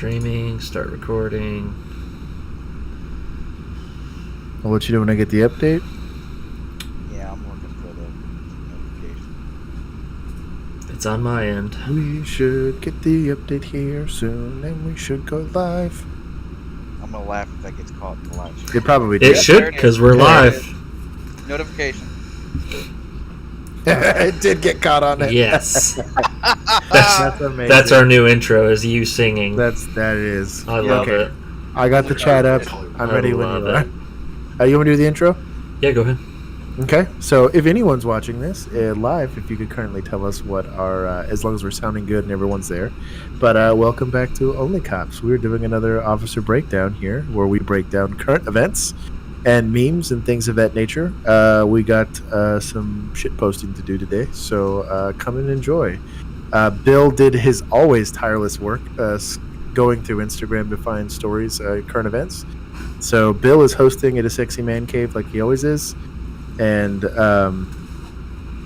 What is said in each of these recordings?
streaming, start recording. I'll let you know when I get the update. Yeah, I'm looking for the notification. It's on my end. We should get the update here soon, and we should go live. I'm gonna laugh if that gets caught in the live stream. It probably It did. should, because we're live. Notification. It did get caught on it. Yes. That's amazing. That's our new intro, is you singing. That is. I love it. I got the chat up. I'm ready when you are. You want to do the intro? Yeah, go ahead. Okay. So if anyone's watching this live, if you could currently tell us what our, as long as we're sounding good and everyone's there. But welcome back to OnlyCops. We're doing another officer breakdown here, where we break down current events and memes and things of that nature. We got some shit posting to do today, so come and enjoy. Bill did his always tireless work going through Instagram to find stories, current events. So Bill is hosting at a sexy man cave like he always is. And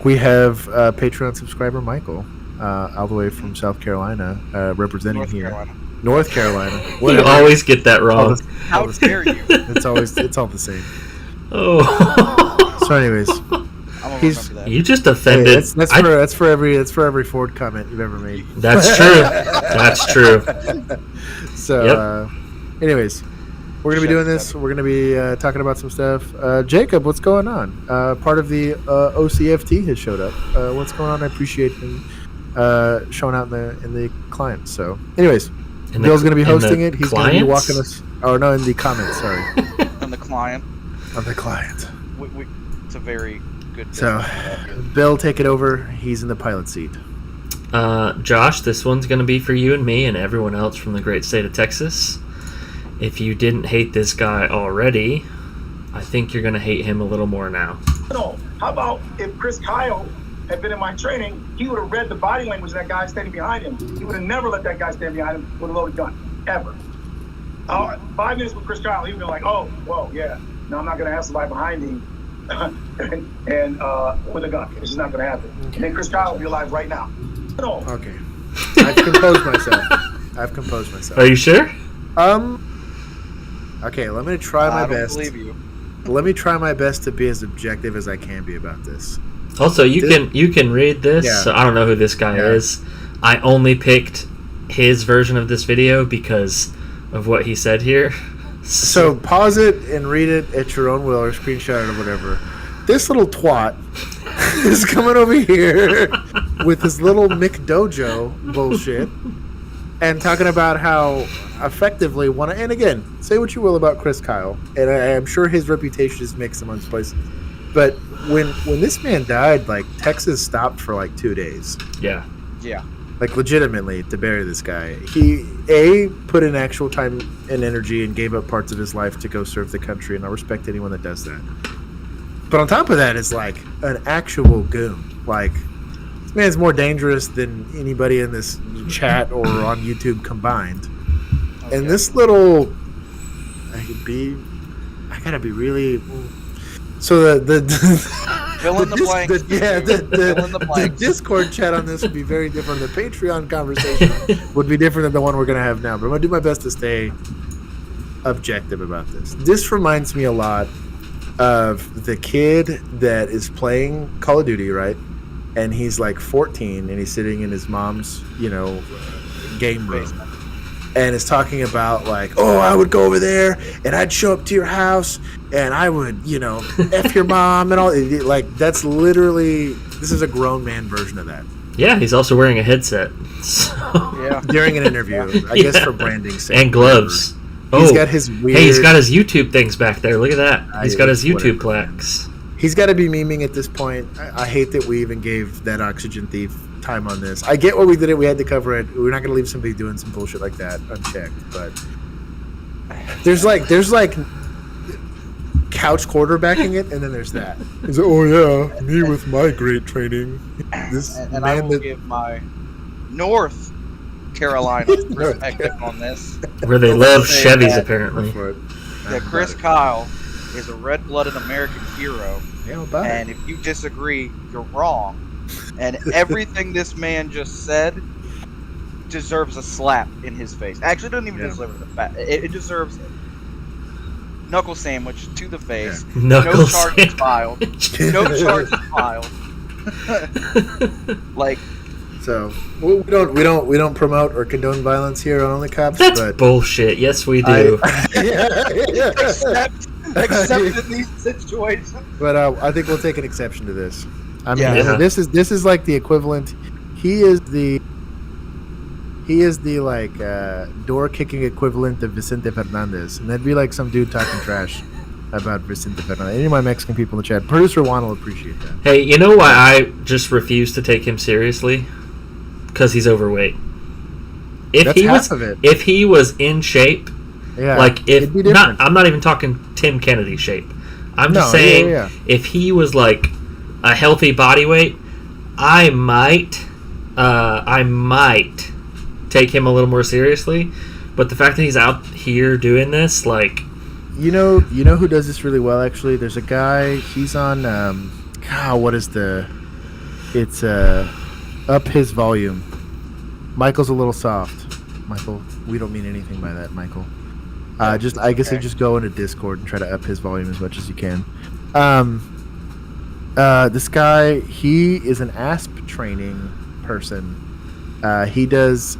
we have Patreon subscriber Michael, all the way from South Carolina, representing North Carolina. You always get that wrong. How dare you? It's all the same. Oh. So, anyways, you just offended. Hey, that's for every Ford comment you've ever made. That's true. That's true. So, anyways, we're gonna be doing this. We're gonna be talking about some stuff. Jacob, what's going on? Part of the OCFT has showed up. What's going on? I appreciate him showing out in the client. So, anyways. Bill's going to be hosting it. He's going to be walking us. Oh, no, in the comments, sorry. On the client. On the client. It's a very good. So, Bill, take it over. He's in the pilot seat. Josh, this one's going to be for you and me and everyone else from the great state of Texas. If you didn't hate this guy already, I think you're going to hate him a little more now. No, how about if Chris Kyle had been in my training, he would have read the body language of that guy standing behind him. He would have never let that guy stand behind him with a loaded gun, ever. 5 minutes with Chris Kyle, he would be like, oh, whoa, yeah. No, I'm not going to have somebody behind me and with a gun. This is not going to happen. Okay. And then Chris Kyle will be alive right now. No. Okay. I've composed myself. Are you sure? Okay, let me try my best. I don't believe you. Let me try my best to be as objective as I can be about this. Also, you can read this. Yeah. So I don't know who this guy is. I only picked his version of this video because of what he said here. So pause it and read it at your own will, or screenshot it or whatever. This little twat is coming over here with his little McDojo bullshit and talking about how effectively and again, say what you will about Chris Kyle, and I am sure his reputation is mixed amongst places. But when this man died, like, Texas stopped for like 2 days. Yeah. Yeah. Like, legitimately, to bury this guy. He put in actual time and energy and gave up parts of his life to go serve the country, and I respect anyone that does that. But on top of that is like an actual goon. Like, this man's more dangerous than anybody in this chat or on YouTube combined. Okay. And this little, I gotta be really. So the fill in the blanks. The Discord chat on this would be very different. The Patreon conversation would be different than the one we're gonna have now. But I'm gonna do my best to stay objective about this. This reminds me a lot of the kid that is playing Call of Duty, right? And he's like 14 and he's sitting in his mom's, game room. And is talking about like, oh, I would go over there and I'd show up to your house and I would, F your mom and all. Like, that's literally, this is a grown man version of that. Yeah, he's also wearing a headset. So. Yeah, during an interview, I guess for branding sake. And gloves. He's got his weird. Hey, he's got his YouTube things back there. Look at that. He's got his YouTube plaques. He's got to be memeing at this point. I hate that we even gave that oxygen thief time on this. I get what we did it. We had to cover it. We're not going to leave somebody doing some bullshit like that unchecked. But there's like couch quarterbacking it, and then there's that. He's like, oh yeah, me with my great training. And I will give my North Carolina perspective on this. Where they love Chevys, apparently. That Chris Kyle is a red-blooded American hero. And if you disagree, you're wrong. And everything this man just said deserves a slap in his face. Actually, it doesn't even deserve the bat. It deserves knuckle sandwich to the face. Yeah. Knuckle no charges filed. No charges filed. Like, so we don't promote or condone violence here on OnlyCops. That's but bullshit. Yes, we do. Except in these situations. But I think we'll take an exception to this. I mean, Yeah. this is like the equivalent. He is the like door kicking equivalent of Vicente Fernandez, and that'd be like some dude talking trash about Vicente Fernandez. Any of my Mexican people in the chat, producer Juan will appreciate that. Hey, you know why I just refuse to take him seriously? Because he's overweight. That's half of it. If he was in shape, Yeah, like it'd be different. I'm not even talking Tim Kennedy shape. I'm just saying if he was like a healthy body weight, I might take him a little more seriously. But the fact that he's out here doing this, like, you know who does this really well? Actually, there's a guy. He's on. What is the? It's Up His Volume. Michael's a little soft. Michael, we don't mean anything by that, Michael. I guess you just go into Discord and try to up his volume as much as you can. This guy, he is an ASP training person. He does.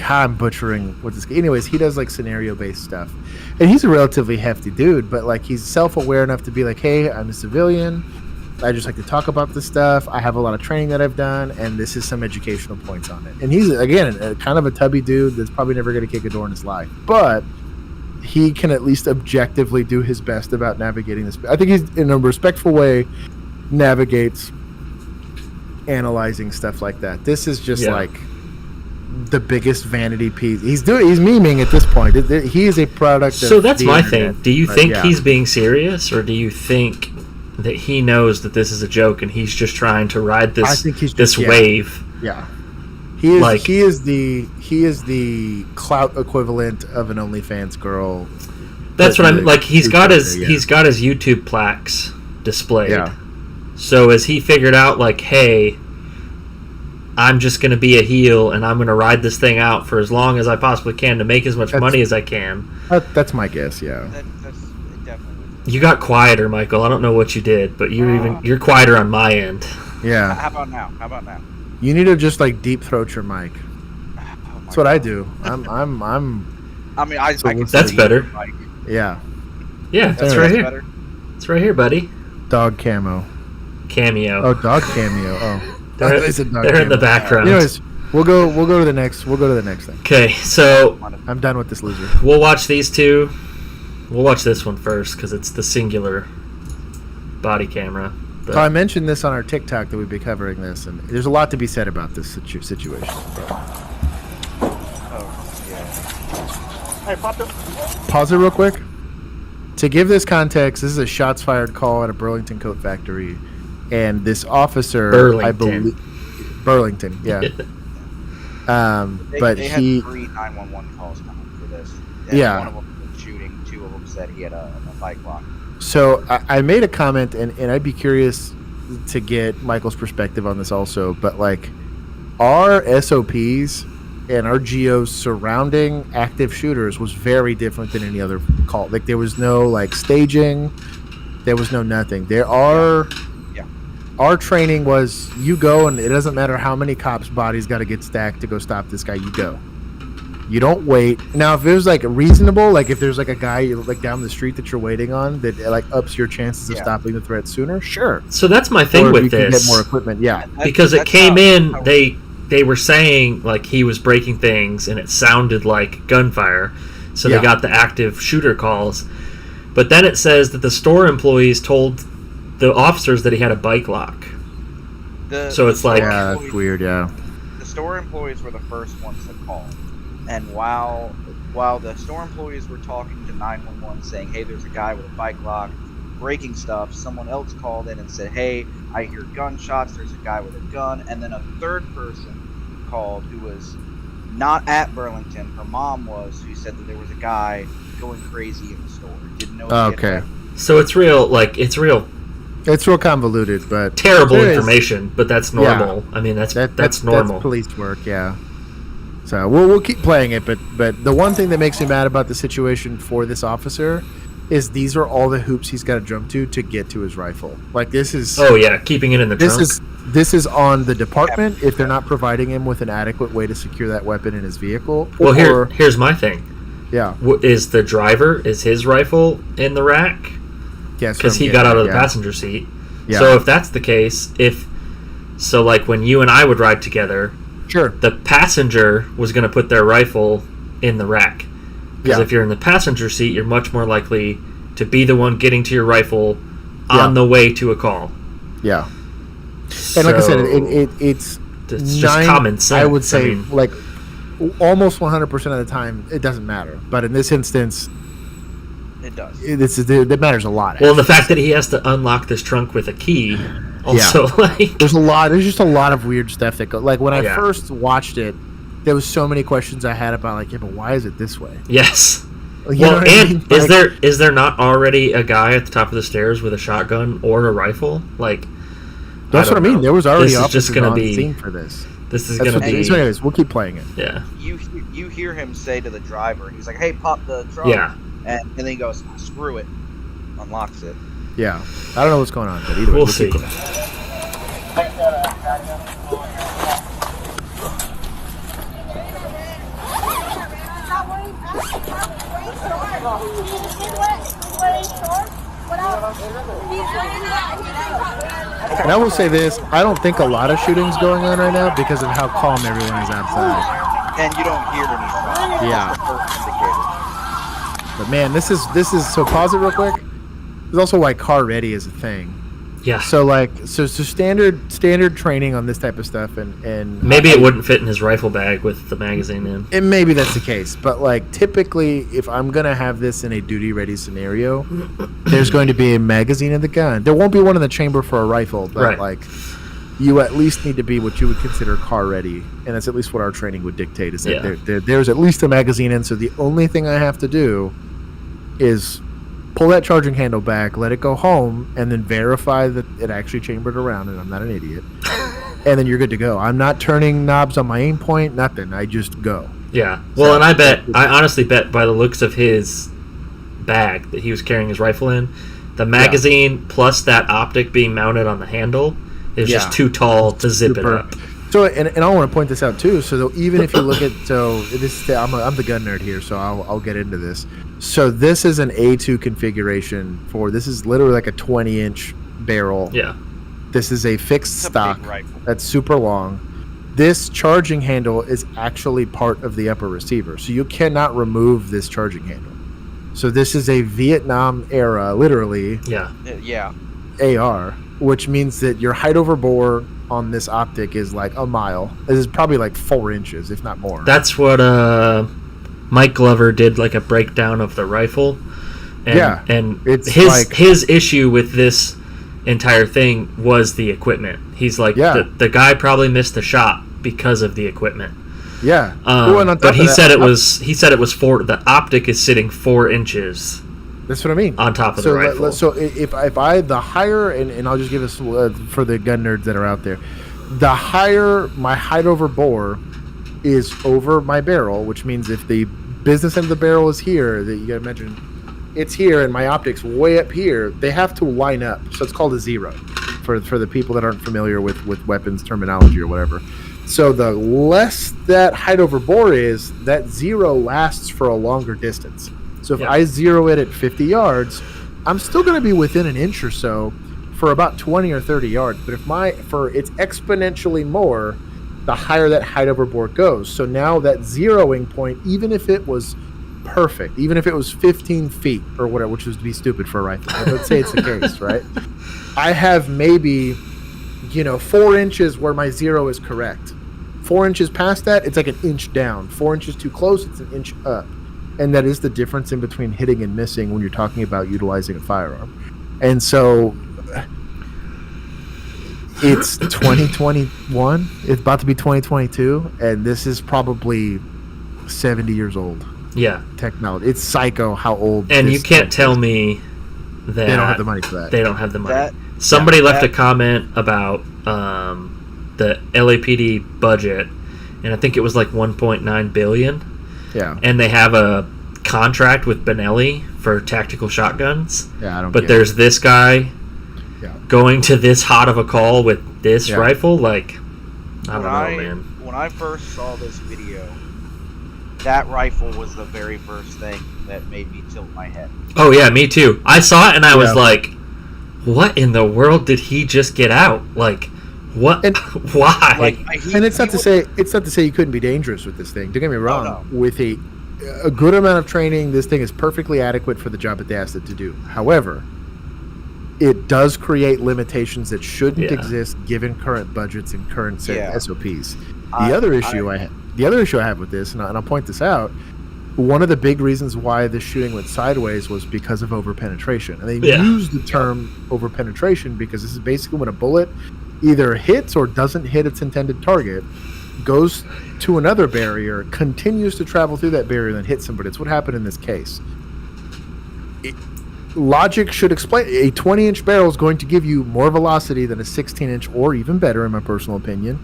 I'm butchering what this. Anyways, he does like scenario-based stuff, and he's a relatively hefty dude. But like, he's self-aware enough to be like, "Hey, I'm a civilian. I just like to talk about this stuff. I have a lot of training that I've done, and this is some educational points on it." And he's, again, kind of a tubby dude that's probably never going to kick a door in his life. But he can at least objectively do his best about navigating this. I think he's, in a respectful way, navigates analyzing stuff like that. This is just like the biggest vanity piece. He's memeing at this point. He is a product of so that's my internet. thing. Do you think he's being serious, or do you think that he knows that this is a joke and he's just trying to ride this wave? Yeah. He is the clout equivalent of an OnlyFans girl. That's what I'm like. He's got his YouTube plaques displayed. Yeah. So has he figured out, like, hey, I'm just going to be a heel and I'm going to ride this thing out for as long as I possibly can to make as much money as I can? That's my guess. Yeah. That's definitely. You got quieter, Michael. I don't know what you did, but you're quieter on my end. Yeah. How about now? You need to just like deep throat your mic. That's what I do. I'm. I mean, I can that's better. Yeah. Yeah, that's right here. Better. It's right here, buddy. Dog cameo. Oh, dog cameo. Oh, they're in the background. Anyways, we'll go to the next. We'll go to the next thing. Okay, so I'm done with this loser. We'll watch these two. We'll watch this one first because it's the singular body camera. So I mentioned this on our TikTok that we'd be covering this, and there's a lot to be said about this situation. Hey, pop it. Pause it real quick. To give this context, this is a shots fired call at a Burlington coat factory, and this officer, Burlington. I believe, Burlington, yeah. But they he had 3 911 calls coming for this. And Yeah. One of them was shooting. 2 of them said he had a bike lock. So I made a comment, and I'd be curious to get Michael's perspective on this also. But like, our SOPs and our GOs surrounding active shooters was very different than any other call. Like, there was no like staging, there was no nothing. Our training was, you go, and it doesn't matter how many cops' bodies got to get stacked to go stop this guy. You go. You don't wait. Now, if it was like reasonable, like if there's like a guy like down the street that you're waiting on that like ups your chances of stopping the threat sooner, sure. So that's my thing with this. Can get more equipment, yeah. Because it came in, they were saying like he was breaking things, and it sounded like gunfire. So they got the active shooter calls. But then it says that the store employees told the officers that he had a bike lock. So it's like, yeah, that's weird. Yeah. The store employees were the first ones to call. And while the store employees were talking to 911 saying, hey, there's a guy with a bike lock breaking stuff, someone else called in and said, hey, I hear gunshots, there's a guy with a gun. And then a third person called who was not at Burlington, her mom was, who said that there was a guy going crazy in the store. Didn't know. Okay. So it's real It's real convoluted, but terrible information. But that's normal. Yeah. I mean, that's normal. That's police work, yeah. So we'll keep playing it, but the one thing that makes me mad about the situation for this officer is these are all the hoops he's got to jump to get to his rifle. Like this is keeping it in the trunk. This is on the department if they're not providing him with an adequate way to secure that weapon in his vehicle. Well, here's my thing. Yeah, is the driver his rifle in the rack? Yes, because he got out of the passenger seat. Yeah. So if that's the case, like when you and I would ride together. Sure. The passenger was going to put their rifle in the rack. Because if you're in the passenger seat, you're much more likely to be the one getting to your rifle on the way to a call. Yeah. And like I said, it's just common sense. I would say, like, almost 100% of the time, it doesn't matter. But in this instance, it does. It matters a lot. Well, the fact that he has to unlock this trunk with a key... Also, there's just a lot of weird stuff that go. Like when I first watched it, there was so many questions I had about like, but why is it this way? Yes. Is there not already a guy at the top of the stairs with a shotgun or a rifle? Like, that's what I mean. There was already officers on the scene for this. This is going to be. So anyways, we'll keep playing it. Yeah. You hear him say to the driver, he's like, "Hey, pop the trunk." Yeah. And then he goes, "Screw it," unlocks it. Yeah, I don't know what's going on, but either way, we'll see. And I will say this, I don't think a lot of shootings going on right now because of how calm everyone is outside. And you don't hear anything. Yeah. But man, this is so pause it real quick. There's also why car ready is a thing. Yeah. So standard training on this type of stuff and maybe it wouldn't fit in his rifle bag with the magazine in. And maybe that's the case, but like typically if I'm gonna have this in a duty ready scenario, there's going to be a magazine in the gun. There won't be one in the chamber for a rifle, but like you at least need to be what you would consider car ready, and that's at least what our training would dictate. Is that there's at least a magazine in. So the only thing I have to do is pull that charging handle back, let it go home, and then verify that it actually chambered around, and I'm not an idiot. And then you're good to go. I'm not turning knobs on my aim point, nothing. I just go. Yeah. Well, and I honestly bet by the looks of his bag that he was carrying his rifle in, the magazine plus that optic being mounted on the handle is just too tall to zip it up. So, and I want to point this out too. So, even if you look at, I'm the gun nerd here, so I'll get into this. So, this is an A2 configuration for. This is literally like a 20-inch barrel. Yeah. This is a fixed stock that's super long. This charging handle is actually part of the upper receiver, so you cannot remove this charging handle. So, this is a Vietnam era, literally. Yeah. AR, which means that your height over bore on this optic is like a mile. This is probably like 4 inches, if not more. That's what Mike Glover did, like a breakdown of the rifle. And, and it's his issue with this entire thing was the equipment. He's like, the guy probably missed the shot because of the equipment. Yeah. But he said it was the optic is sitting 4 inches. That's what I mean. On top of the rifle. So if I the higher, and I'll just give this for the gun nerds that are out there, the higher my height over bore is over my barrel, which means if the business end of the barrel is here, that you got to imagine it's here, and my optic's way up here, they have to line up. So it's called a zero for the people that aren't familiar with weapons terminology or whatever. So the less that height over bore is, that zero lasts for a longer distance. So if I zero it at 50 yards, I'm still going to be within an inch or so for about 20 or 30 yards. But it's exponentially more the higher that height over bore goes. So now that zeroing point, even if it was perfect, even if it was 15 feet or whatever, which would be stupid for a rifle, but let's say it's the case, right? I have maybe 4 inches where my zero is correct. 4 inches past that, it's like an inch down. 4 inches too close, it's an inch up. And that is the difference in between hitting and missing when you're talking about utilizing a firearm. And so it's 2021. It's about to be 2022. And this is probably 70 years old. Yeah. Technology. It's psycho how old. And you can't tell me that they don't have the money for that. They don't have the money. Somebody left a comment about the LAPD budget, and I think it was like 1.9 billion. Yeah. And they have a contract with Benelli for tactical shotguns. Yeah, I don't. But there's this guy going to this hot of a call with this rifle. Like, I don't know, man. When I first saw this video, that rifle was the very first thing that made me tilt my head. Oh yeah, me too. I saw it and I was like, "What in the world did he just get out? Like, what? And, why?" Like, and it's not to say you couldn't be dangerous with this thing. Don't get me wrong. No. With a good amount of training, this thing is perfectly adequate for the job that they asked it to do. However, it does create limitations that shouldn't exist given current budgets and current SOPs. The other issue I have with this, and I'll point this out, one of the big reasons why this shooting went sideways was because of overpenetration. And they used the term overpenetration because this is basically when a bullet either hits or doesn't hit its intended target, goes to another barrier, continues to travel through that barrier, and then hits somebody. It's what happened in this case. Logic should explain a 20-inch barrel is going to give you more velocity than a 16-inch, or even better, in my personal opinion,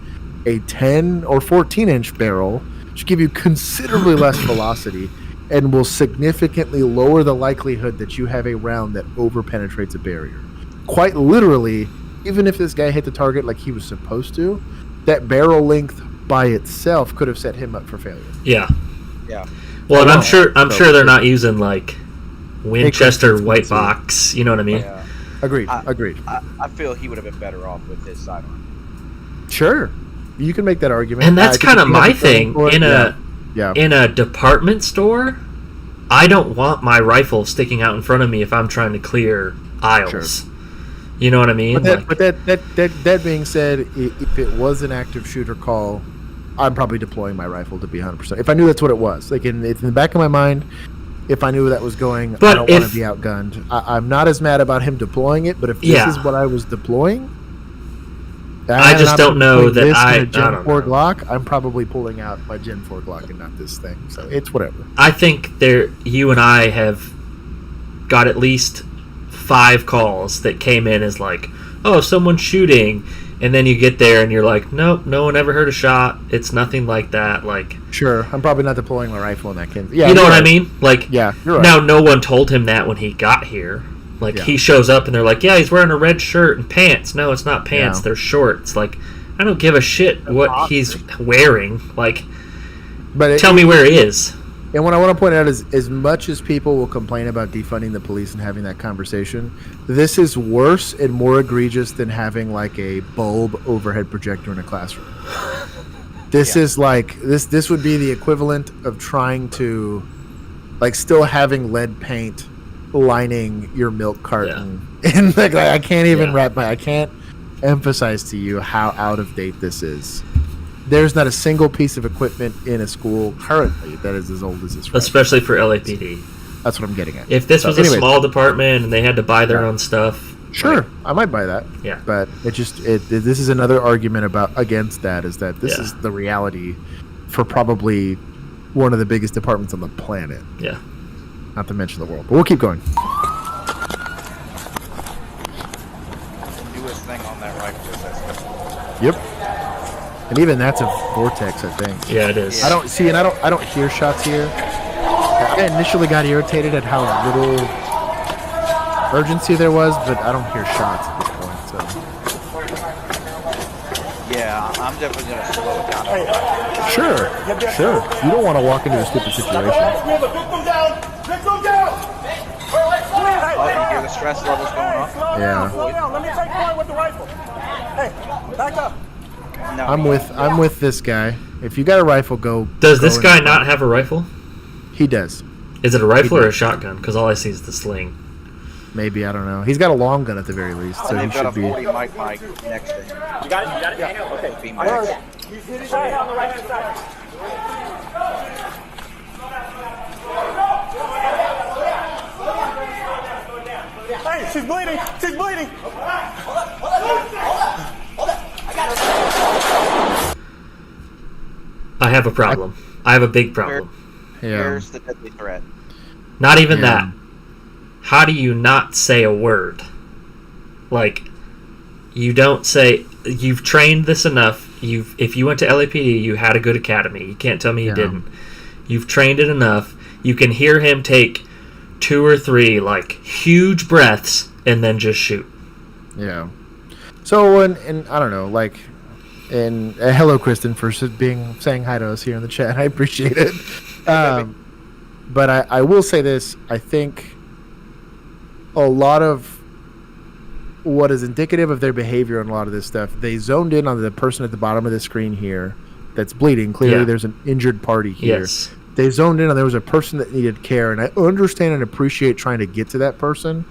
a 10 or 14-inch barrel should give you considerably less velocity and will significantly lower the likelihood that you have a round that overpenetrates a barrier. Quite literally, even if this guy hit the target like he was supposed to, that barrel length by itself could have set him up for failure. Yeah. Yeah. Well, and I'm sure they're not using like Winchester white box. You know what I mean? Yeah. Agreed. I feel he would have been better off with his sidearm. Sure. You can make that argument. And that's kind of my thing. In a department store, I don't want my rifle sticking out in front of me if I'm trying to clear aisles. Sure. You know what I mean? But that being said, if it was an active shooter call, I'm probably deploying my rifle to be 100%. If I knew that's what it was. Like in the back of my mind, if I knew that was going, I don't want to be outgunned. I'm not as mad about him deploying it, but if this is what I was deploying, I just don't know that I Gen 4 Glock, I'm probably pulling out my Gen 4 Glock and not this thing. So it's whatever. I think you and I have got at least 5 calls that came in as like, oh, someone's shooting, and then you get there and you're like, nope, no one ever heard a shot. It's nothing like that. Like, sure, I'm probably not deploying my rifle in that case. Yeah, you know what I mean? Like, yeah, you're right. Now no one told him that when he got here. Like, he shows up and they're like, yeah, he's wearing a red shirt and pants. No, it's not pants. They're shorts. Like, I don't give a shit what he's wearing. Like, but tell me where he is. And what I want to point out is, as much as people will complain about defunding the police and having that conversation, this is worse and more egregious than having like a bulb overhead projector in a classroom. This is like this would be the equivalent of trying to, like, still having lead paint lining your milk carton. And like I can't even I can't emphasize to you how out of date this is. There's not a single piece of equipment in a school currently that is as old as this. Especially for LAPD. That's what I'm getting at. If this was a small department and they had to buy their own stuff, sure, I might buy that. Yeah, but this is another argument against that. Is that this is the reality for probably one of the biggest departments on the planet. Yeah, not to mention the world. But we'll keep going. The newest thing on that rifle is that. Yep. And even that's a vortex, I think. Yeah, it is. I don't hear shots here. I initially got irritated at how little urgency there was, but I don't hear shots at this point. So. Yeah, I'm definitely gonna slow it down. Sure. You don't want to walk into a stupid situation. Victim down! Oh, you hear the stress levels going up? Yeah. Let me take point with the rifle. Hey, back up. No, I'm with this guy. If you got a rifle, go. Does this guy not have a rifle? He does. Is it a rifle or a shotgun? Because all I see is the sling. Maybe, I don't know. He's got a long gun at the very least, so he should be. They've got a 40 mic next to him. You got it? Yeah. Okay. Be my next. He's hitting right on the right hand side. Hey, she's bleeding. She's bleeding. I have a problem. I have a big problem. Here's the deadly threat. Not even that. How do you not say a word? Like, you don't say you've trained this enough. If you went to LAPD, you had a good academy. You can't tell me you didn't. You've trained it enough. You can hear him take 2 or 3 like huge breaths and then just shoot. Yeah. So and I don't know, like, and hello Kristen for saying hi to us here in the chat. I appreciate it. But I will say this. I think a lot of what is indicative of their behavior on a lot of this stuff, they zoned in on the person at the bottom of the screen here that's bleeding. Clearly there's an injured party here. Yes. They zoned in on there was a person that needed care, and I understand and appreciate trying to get to that person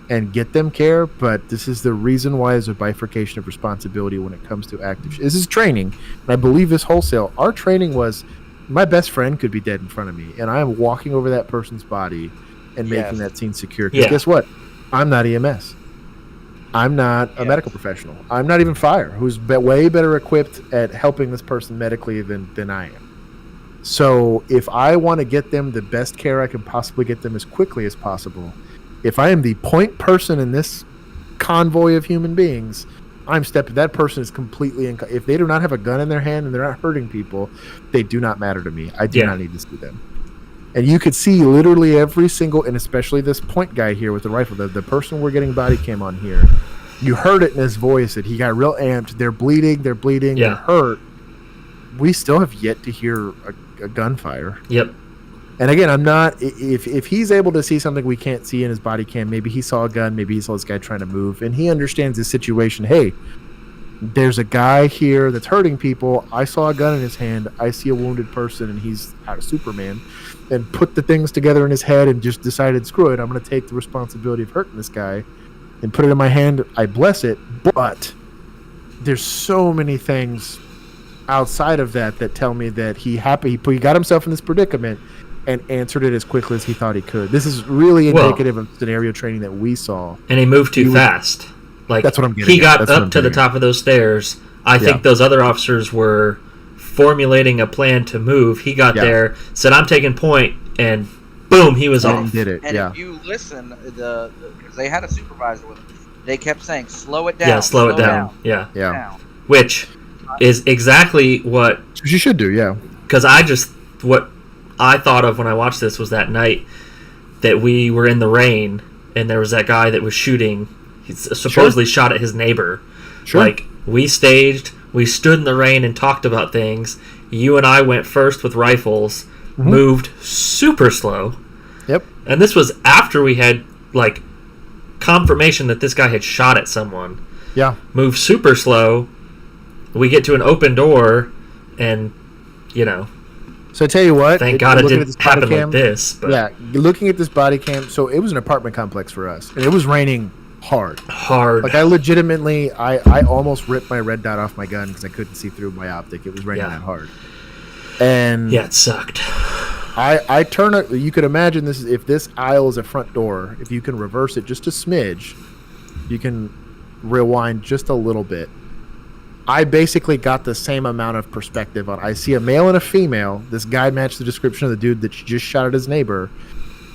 and get them care, but this is the reason why there's a bifurcation of responsibility when it comes to active. This is training, and I believe this wholesale. Our training was my best friend could be dead in front of me, and I am walking over that person's body and making that scene secure. Because guess what? I'm not EMS. I'm not a medical professional. I'm not even fire, who's way better equipped at helping this person medically than I am. So if I want to get them the best care I can possibly get them as quickly as possible, if I am the point person in this convoy of human beings, I'm stepping. That person is completely if they do not have a gun in their hand and they're not hurting people, they do not matter to me. I do not need to see them. And you could see literally every single, and especially this point guy here with the rifle, the person we're getting body cam on here, you heard it in his voice that he got real amped. They're bleeding, they're hurt. We still have yet to hear a gunfire. Yep. And again, I'm not, if he's able to see something we can't see in his body cam, maybe he saw a gun, maybe he saw this guy trying to move, and he understands the situation. Hey, there's a guy here that's hurting people. I saw a gun in his hand. I see a wounded person, and he's out of Superman, and put the things together in his head and just decided, screw it, I'm going to take the responsibility of hurting this guy and put it in my hand. I bless it, but there's so many things outside of that tell me that he got himself in this predicament and answered it as quickly as he thought he could. This is really indicative of scenario training that we saw. And he moved too fast. Like, that's what I'm getting He got up to the top of those stairs. I think those other officers were formulating a plan to move. He got there, said, I'm taking point, and boom, he was off. Did it, and if you listen, because they had a supervisor with them, they kept saying, slow it down. Yeah, slow it down. Yeah. Which is exactly what you should do, because what I thought of when I watched this was that night that we were in the rain and there was that guy that was shooting. He supposedly shot at his neighbor. Sure. Like, we staged, we stood in the rain and talked about things. You and I went first with rifles, moved super slow. Yep. And this was after we had, like, confirmation that this guy had shot at someone. Yeah. Moved super slow. We get to an open door and, So I tell you what. Thank God it didn't happen like this. But. Yeah, looking at this body cam, so it was an apartment complex for us, and it was raining hard. Like, I legitimately, I almost ripped my red dot off my gun because I couldn't see through my optic. It was raining that hard. And it sucked. I turn it. You could imagine this: if this aisle is a front door, if you can reverse it just a smidge, you can rewind just a little bit. I basically got the same amount of perspective on. I see a male and a female. This guy matched the description of the dude that just shot at his neighbor.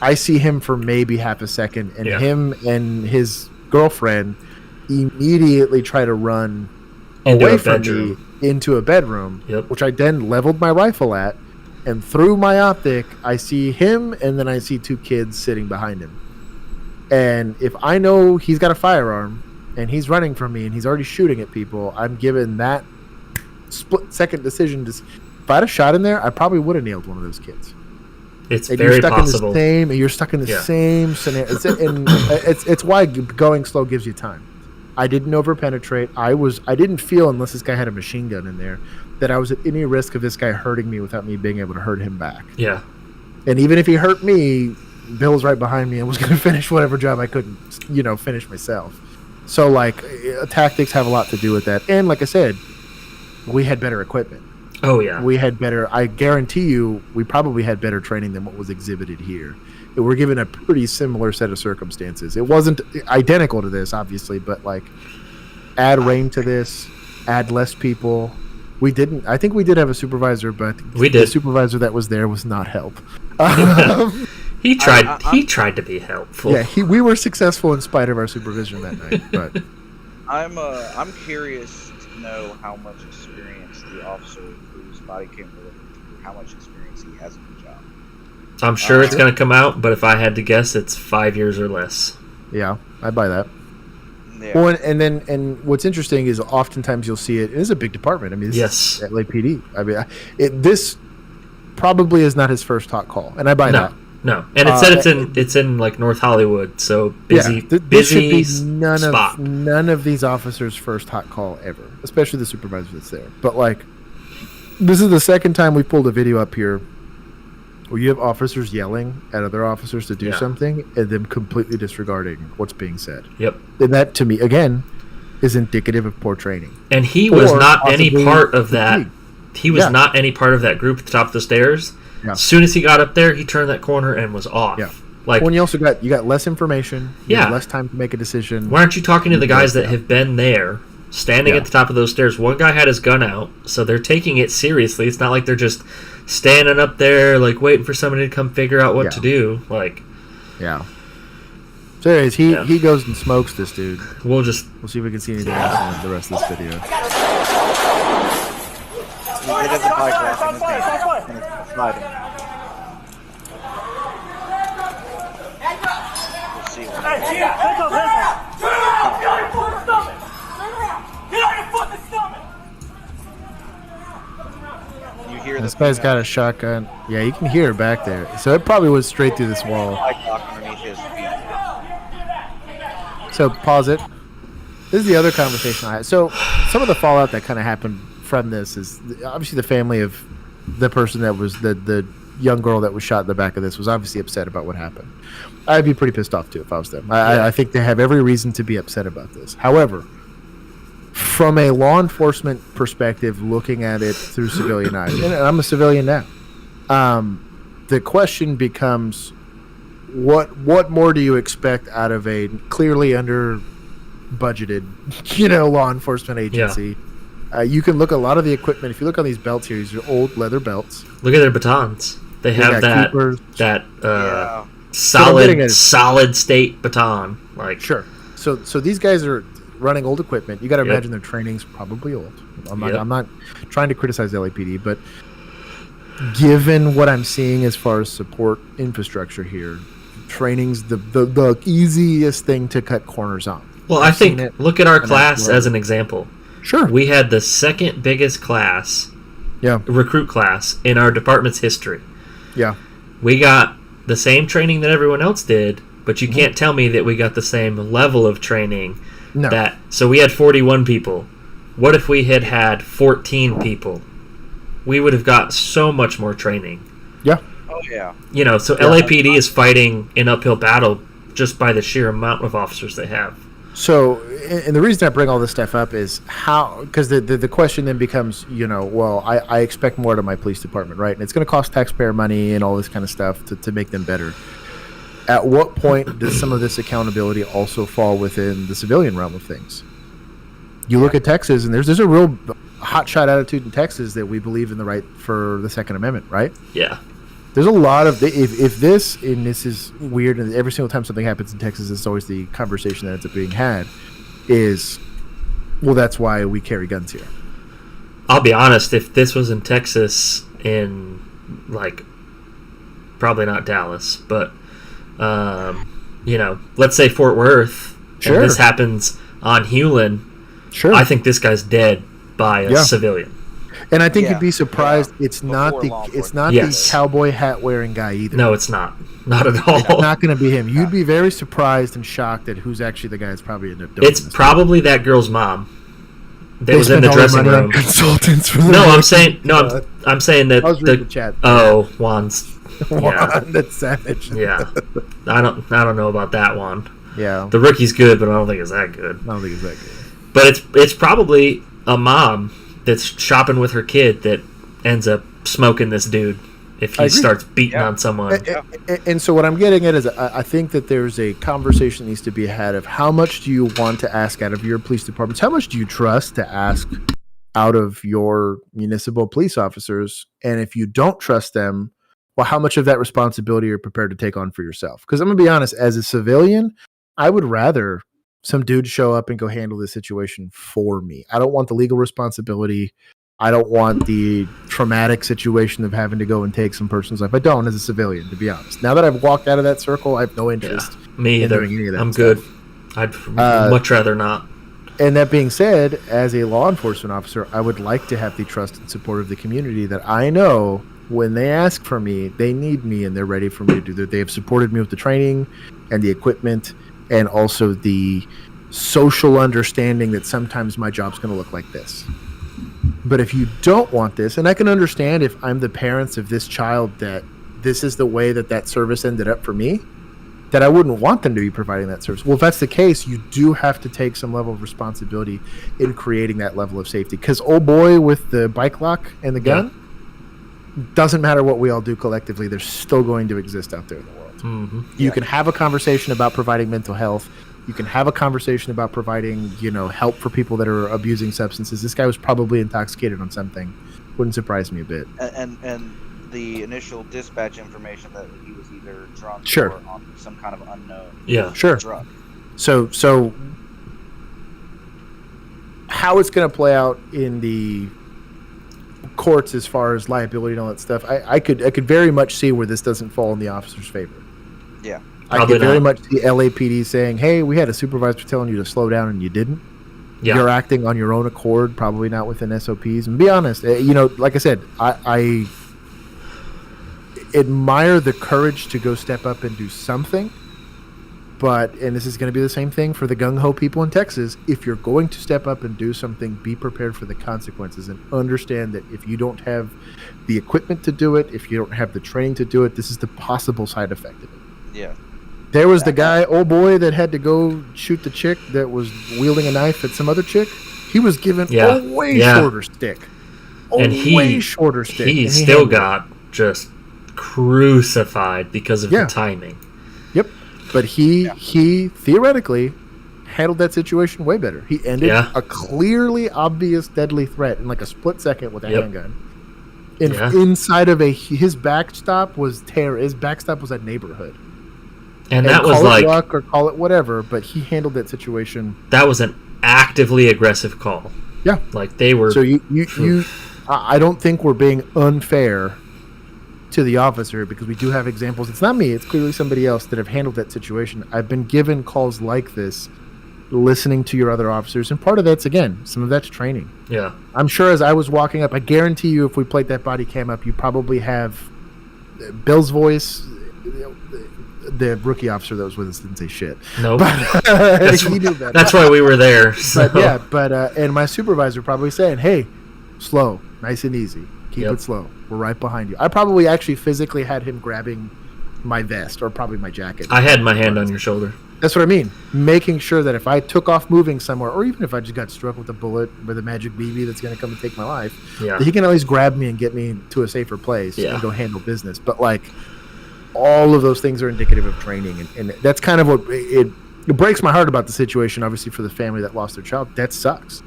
I see him for maybe half a second, and him and his girlfriend immediately try to run away from me into a bedroom, which I then leveled my rifle at, and through my optic, I see him, and then I see 2 kids sitting behind him. And if I know he's got a firearm, and he's running from me, and he's already shooting at people, I'm given that split-second decision. If I had a shot in there, I probably would have nailed one of those kids. It's very possible. You're stuck in the same scenario. It's why going slow gives you time. I didn't overpenetrate. I didn't feel, unless this guy had a machine gun in there, that I was at any risk of this guy hurting me without me being able to hurt him back. Yeah. And even if he hurt me, Bill was right behind me and was going to finish whatever job I couldn't, finish myself. So, like, tactics have a lot to do with that. And like I said, we had better equipment. Oh, yeah. We had better, I guarantee you, we probably had better training than what was exhibited here. We're given a pretty similar set of circumstances. It wasn't identical to this, obviously, but, like, add rain to this, add less people. I think we did have a supervisor, but the supervisor that was there was not help. He tried to be helpful. Yeah, we were successful in spite of our supervision that night. But I'm curious to know how much experience the officer whose body cam we're looking through, how much experience he has in the job. I'm sure it's going to come out, but if I had to guess, it's 5 years or less. Yeah, I buy that. Yeah. Well, and what's interesting is oftentimes you'll see it. It is a big department. I mean, this is LAPD. I mean, this probably is not his first hot call, and I buy that. No, and it said it's in like North Hollywood, so busy. This should be spot. none of these officers' first hot call ever, especially the supervisor that's there. But like, this is the second time we pulled a video up here where you have officers yelling at other officers to do something and them completely disregarding what's being said. Yep. And that, to me, again, is indicative of poor training. And he was not any part of that. He was not any part of that group at the top of the stairs. Yeah. As soon as he got up there, he turned that corner and was off. Yeah. Like, when you also got less information, you have less time to make a decision. Why aren't you talking to the guys that have been there, standing at the top of those stairs? One guy had his gun out, so they're taking it seriously. It's not like they're just standing up there, like waiting for somebody to come figure out what to do. Like, So anyways, he goes and smokes this dude. We'll see if we can see anything else in the rest of this video. He did the bike lock in his hand, and it's sliding. We'll see what happens. You hear this guy's got a shotgun. Yeah, you can hear it back there. So it probably was straight through this wall. Bike lock underneath his feet. So pause it. This is the other conversation I had. So some of the fallout that kind of happened from this is obviously the family of the person that was the young girl that was shot in the back of this was obviously upset about what happened. I'd be pretty pissed off too if I was them. I think they have every reason to be upset about this. However, from a law enforcement perspective, looking at it through civilian eyes, and I'm a civilian now, the question becomes, what more do you expect out of a clearly under budgeted, law enforcement agency? You can look at a lot of the equipment. If you look on these belts here, these are old leather belts. Look at their batons. They have that solid state baton. Like, sure. So these guys are running old equipment. You got to imagine their training's probably old. I'm not trying to criticize LAPD, but given what I'm seeing as far as support infrastructure here, training's the easiest thing to cut corners on. Well, I think look at our class as an example. Sure. We had the second biggest class, recruit class, in our department's history. Yeah. We got the same training that everyone else did, but you can't tell me that we got the same level of training. No. So we had 41 people. What if we had 14 people? We would have got so much more training. Yeah. Oh, yeah. So LAPD is fighting an uphill battle just by the sheer amount of officers they have. So, and the reason I bring all this stuff up is because the question then becomes, I expect more out of my police department, right? And it's going to cost taxpayer money and all this kind of stuff to make them better. At what point does some of this accountability also fall within the civilian realm of things? You look at Texas, and there's a real hotshot attitude in Texas that we believe in the right for the Second Amendment, right? Yeah. There's a lot of if this, and this is weird, and every single time something happens in Texas, it's always the conversation that ends up being had is, well, that's why we carry guns here. I'll be honest, if this was in Texas, in like probably not Dallas, but let's say Fort Worth, and this happens on Hewlin, I think this guy's dead by a civilian. And I think you'd be surprised. It's not the cowboy hat wearing guy either. No, it's not. Not at all. It's not going to be him. You'd be very surprised and shocked at who's actually the guy that's probably ended up doing It's probably that girl's mom. That was in the dressing room. Consultants for I'm saying that I was reading the chat. Juan's. Juan, that's savage. Yeah, I don't know about that one. Yeah, the rookie's good, but I don't think it's that good. I don't think it's that good. But it's probably a mom that's shopping with her kid that ends up smoking this dude if he starts beating on someone. And so what I'm getting at is I think that there's a conversation that needs to be had of how much do you want to ask out of your police departments? How much do you trust to ask out of your municipal police officers? And if you don't trust them, well, how much of that responsibility are you prepared to take on for yourself? Because I'm going to be honest, as a civilian, I would rather some dudes show up and go handle this situation for me. I don't want the legal responsibility. I don't want the traumatic situation of having to go and take some person's life. I don't, as a civilian, to be honest. Now that I've walked out of that circle, I have no interest. Me either. In doing any of that I'm stuff. good. I'd much rather not. And that being said, as a law enforcement officer, I would like to have the trust and support of the community that I know when they ask for me, they need me and they're ready for me to do that. They have supported me with the training and the equipment and also the social understanding that sometimes my job's going to look like this. But if you don't want this, and I can understand if I'm the parents of this child that this is the way that service ended up for me, that I wouldn't want them to be providing that service. Well, if that's the case, you do have to take some level of responsibility in creating that level of safety. Because old boy with the bike lock and the gun, doesn't matter what we all do collectively, they're still going to exist out there in the world. Mm-hmm. You can have a conversation about providing mental health. You can have a conversation about providing, help for people that are abusing substances. This guy was probably intoxicated on something. Wouldn't surprise me a bit. And the initial dispatch information that he was either drunk Sure. or on some kind of unknown Sure. drug. So how it's going to play out in the courts as far as liability and all that stuff, I could very much see where this doesn't fall in the officer's favor. Yeah. I could very much see LAPD saying, hey, we had a supervisor telling you to slow down and you didn't. Yeah. You're acting on your own accord, probably not within SOPs. And be honest, like I said, I admire the courage to go step up and do something. But, and this is going to be the same thing for the gung-ho people in Texas, if you're going to step up and do something, be prepared for the consequences and understand that if you don't have the equipment to do it, if you don't have the training to do it, this is the possible side effect of it. Yeah. There was the guy, old boy, that had to go shoot the chick that was wielding a knife at some other chick. He was given a way shorter stick. Shorter stick. He still got just crucified because of the timing. Yep. But he theoretically handled that situation way better. He ended a clearly obvious deadly threat in like a split second with a handgun. Inside of his backstop was His backstop was a neighborhood. And that was call it luck or call it whatever, but he handled that situation. That was an actively aggressive call. Yeah. Like they were. So I don't think we're being unfair to the officer because we do have examples. It's not me. It's clearly somebody else that have handled that situation. I've been given calls like this, listening to your other officers, and part of that's, again, some of that's training. Yeah. I'm sure as I was walking up, I guarantee you if we played that body cam up, you probably have Bill's voice. The rookie officer that was with us didn't say shit. No, nope. He knew better. That's why we were there. So. But and my supervisor probably saying, "Hey, slow, nice and easy, keep it slow. We're right behind you." I probably actually physically had him grabbing my vest or probably my jacket. I had my hand on your shoulder. That's what I mean. Making sure that if I took off moving somewhere, or even if I just got struck with a bullet with a magic BB that's going to come and take my life, that he can at least grab me and get me to a safer place and go handle business. But like. All of those things are indicative of training, and that's kind of what it breaks my heart about the situation. Obviously, for the family that lost their child, that sucks.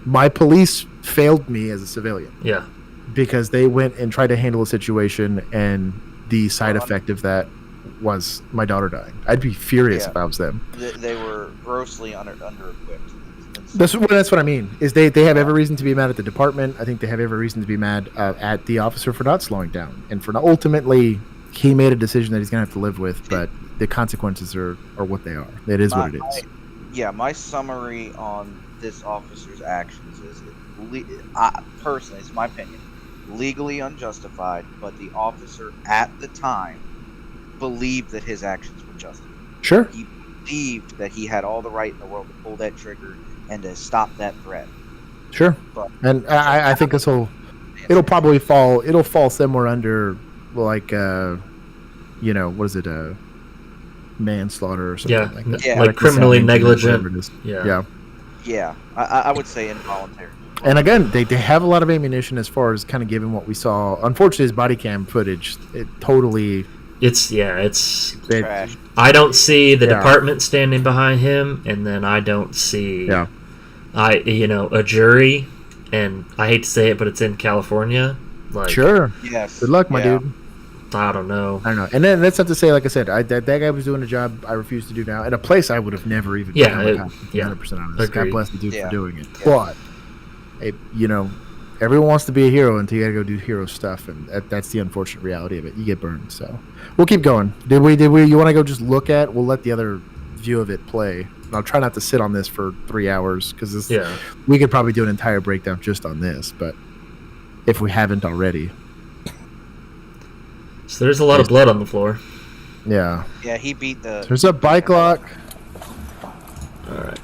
My police failed me as a civilian, because they went and tried to handle a situation, and the side effect of that was my daughter dying. I'd be furious if I was them. They were grossly under-equipped. That's what I mean. Is they have every reason to be mad at the department. I think they have every reason to be mad at the officer for not slowing down and for not ultimately. He made a decision that he's going to have to live with, but the consequences are what they are. It is what it is. My summary on this officer's actions is, personally, it's my opinion, legally unjustified, but the officer at the time believed that his actions were justified. Sure. He believed that he had all the right in the world to pull that trigger and to stop that threat. Sure. And I think this will, it'll fall somewhere under, like, what is it, manslaughter or something like that. Like criminally negligent. Yeah, I would say involuntary. And again, they have a lot of ammunition as far as kind of given what we saw. Unfortunately, his body cam footage, it totally... It's trash. I don't see the department standing behind him, and then I don't see a jury, and I hate to say it, but it's in California. Like, sure. Yes. Good luck, my dude. I don't know. I don't know. And then that's not to say, like I said, that guy was doing a job I refuse to do now, in a place I would have never even Yeah, done. 100% honest. God bless the dude for doing it. But, everyone wants to be a hero until you got to go do hero stuff, and that's the unfortunate reality of it. You get burned. So we'll keep going. Did we? You want to go just look at? We'll let the other view of it play. And I'll try not to sit on this for 3 hours because we could probably do an entire breakdown just on this, but if we haven't already. So there's a lot of blood on the floor. Yeah. Yeah, he beat the... There's a bike lock. All right.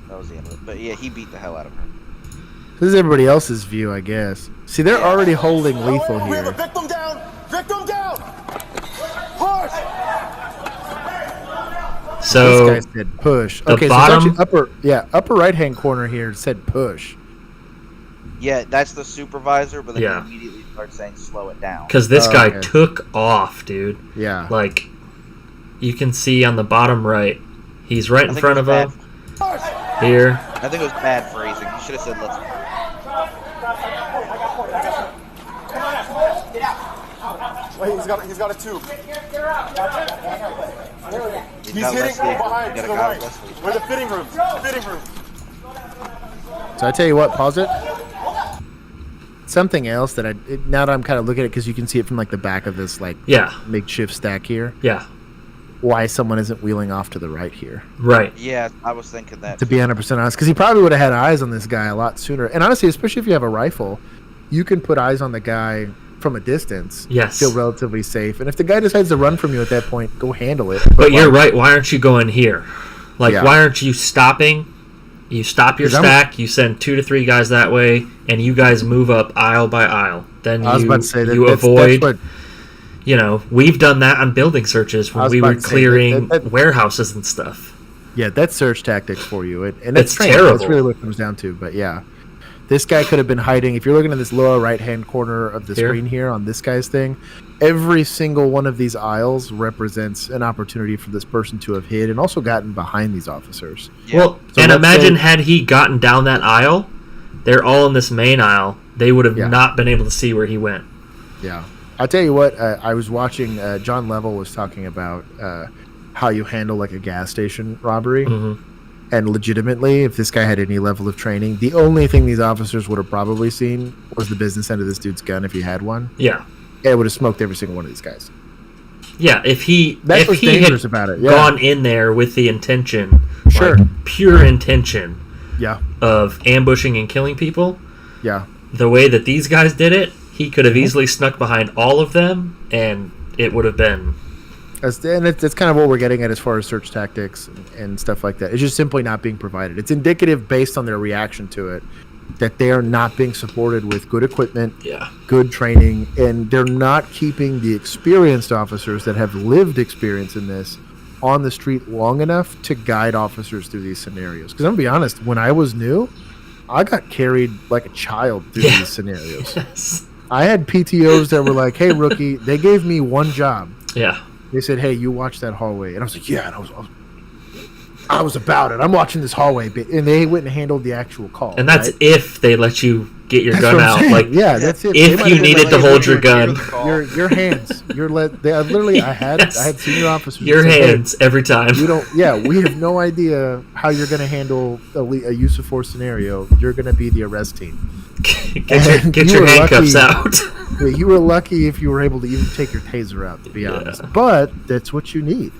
That was the end of it. But yeah, he beat the hell out of her. This is everybody else's view, I guess. See, they're already holding lethal here. We have a victim down! Victim down! Push! So this guy said push. Okay, bottom, so it's actually upper right-hand corner here said push. Yeah, that's the supervisor, but then he immediately starts saying slow it down. Because this guy took off, dude. Yeah. Like, you can see on the bottom right, he's right in front of him. Here. I think it was bad phrasing. You should have said let's... Wait, he's got a tube. He's hitting behind to the right. Where the fitting room. So I tell you what, pause it. Something else that now that I'm kind of looking at it, because you can see it from like the back of this makeshift stack here. Yeah. Why someone isn't wheeling off to the right here. Right. Yeah, I was thinking that. To be 100% honest, because he probably would have had eyes on this guy a lot sooner. And honestly, especially if you have a rifle, you can put eyes on the guy from a distance. Yes. Feel relatively safe. And if the guy decides to run from you at that point, go handle it. But you're right. Why aren't you going here? Like, why aren't you stopping? You stop your stack, you send 2 to 3 guys that way, and you guys move up aisle by aisle. Then I was about to say you avoid... we've done that on building searches when we were clearing warehouses and stuff. Yeah, that's search tactics for you. And that's terrible. That's really what it comes down to. But yeah, this guy could have been hiding. If you're looking at this lower right-hand corner of the screen here on this guy's thing, every single one of these aisles represents an opportunity for this person to have hid and also gotten behind these officers. Yeah. Well, so and imagine had he gotten down that aisle, they're all in this main aisle, they would have not been able to see where he went. Yeah. I'll tell you what, I was watching, John Level was talking about how you handle like a gas station robbery. Mm-hmm. And legitimately, if this guy had any level of training, the only thing these officers would have probably seen was the business end of this dude's gun if he had one. Yeah. It would have smoked every single one of these guys. Yeah, if he dangerous about it. Gone in there with the intention, like pure intention, of ambushing and killing people, the way that these guys did it, he could have easily snuck behind all of them, and it would have been. And it's kind of what we're getting at as far as search tactics and stuff like that. It's just simply not being provided. It's indicative based on their reaction to it that they are not being supported with good equipment, good training, and they're not keeping the experienced officers that have lived experience in this on the street long enough to guide officers through these scenarios. Because I'm going to be honest, when I was new, I got carried like a child through these scenarios. Yes. I had PTOs that were like, hey, rookie, they gave me one job. Yeah. They said, hey, you watch that hallway. And I was like, yeah. And I was about it. I'm watching this hallway. And they went and handled the actual call. And that's if they let you get your gun out. Like, that's it. If you needed to hold your gun. Your hands. I had senior officers. Your hands every time. We have no idea how you're going to handle a use of force scenario. You're going to be the arrest team. Get your handcuffs out. You were lucky if you were able to even take your taser out, to be honest. But that's what you need.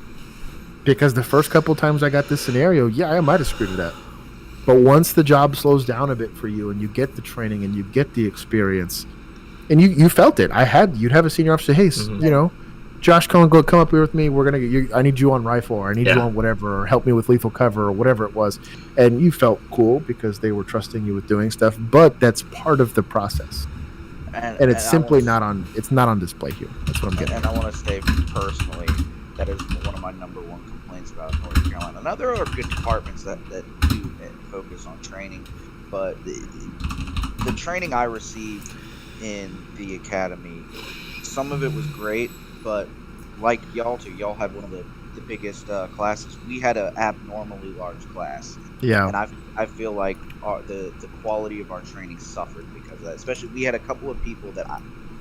Because the first couple times I got this scenario, I might have screwed it up. But once the job slows down a bit for you and you get the training and you get the experience, and you felt it. You'd have a senior officer say, hey, Josh, come up here with me. We're gonna get you. I need you on rifle, or I need you on whatever, or help me with lethal cover, or whatever it was. And you felt cool because they were trusting you with doing stuff. But that's part of the process, and it's simply not on. It's not on display here. That's what I'm getting. And I want to say personally, that is one of my number one complaints about North Carolina. Now there are good departments that do focus on training, but the training I received in the academy, some of it was great. But like y'all had one of the biggest classes. We had an abnormally large class. Yeah. And I feel like the quality of our training suffered because of that. Especially we had a couple of people that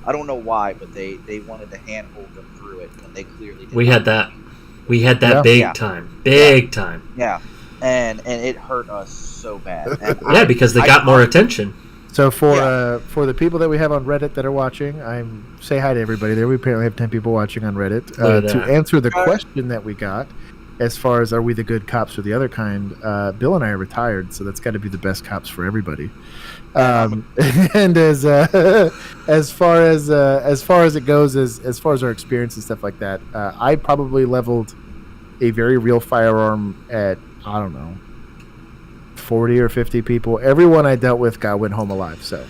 I don't know why, but they wanted to handhold them through it when they clearly didn't. We had that. We had that big time. Big time. Yeah. And it hurt us so bad. And because they got more attention. So for the people that we have on Reddit that are watching, say hi to everybody there. We apparently have 10 people watching on Reddit. To answer the question that we got, as far as are we the good cops or the other kind, Bill and I are retired, so that's got to be the best cops for everybody. And as far as it goes, as far as our experience and stuff like that, I probably leveled a very real firearm at, I don't know, 40 or 50 people. Everyone I dealt with went home alive. So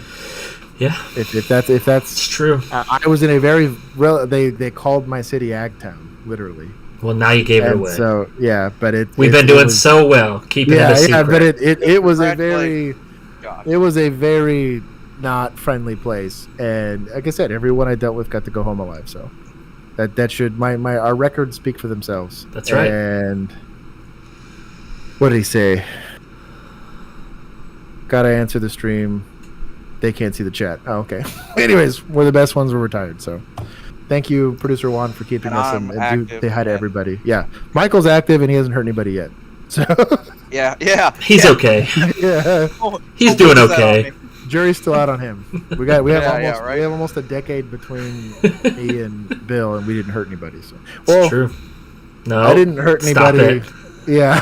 yeah, if that's it's true. I was in a very they called my city Agtown, literally. Well, now you gave it away. So yeah, but we've been doing so well keeping it a secret. Yeah, but it was a very not friendly place, and like I said, everyone I dealt with got to go home alive. So that should our records speak for themselves. That's right. And what did he say? Gotta answer the stream. They can't see the chat. Oh, okay. Anyways, we're the best ones. We're retired. So thank you, Producer Juan, for keeping us and do say hi to everybody. Yeah, Michael's active and he hasn't hurt anybody yet. So yeah, he's okay. Yeah, he's doing okay. Jury's still out on him. We have almost a decade between me and Bill, and we didn't hurt anybody. So it's true. No, I didn't hurt anybody. Stop it. Yeah.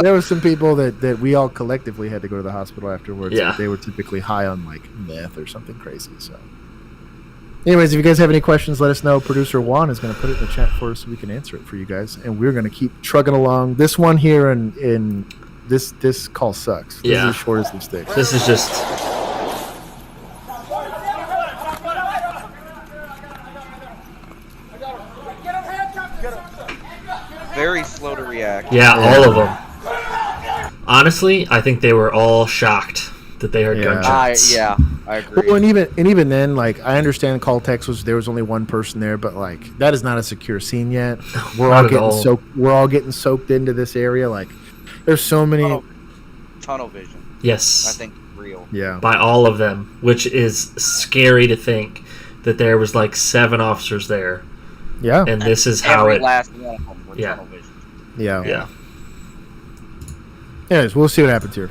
There were some people that we all collectively had to go to the hospital afterwards. Yeah. But they were typically high on like meth or something crazy. So, anyways, if you guys have any questions, let us know. Producer Juan is going to put it in the chat for us so we can answer it for you guys, and we're going to keep trugging along. This one here in this call sucks. This is as short as the sticks. This is just. Very slow to react. Yeah, all of them. Honestly, I think they were all shocked that they heard gunshots. I agree. Well, and even then, like, I understand call text there was only one person there, but like that is not a secure scene yet. We're all getting soaked into this area. Like, there's so many tunnel vision. Yes, I think real. Yeah, by all of them, which is scary to think that there was like 7 officers there. Yeah, and this is how every last one of them were tunnel vision. Yeah. Anyways, we'll see what happens here.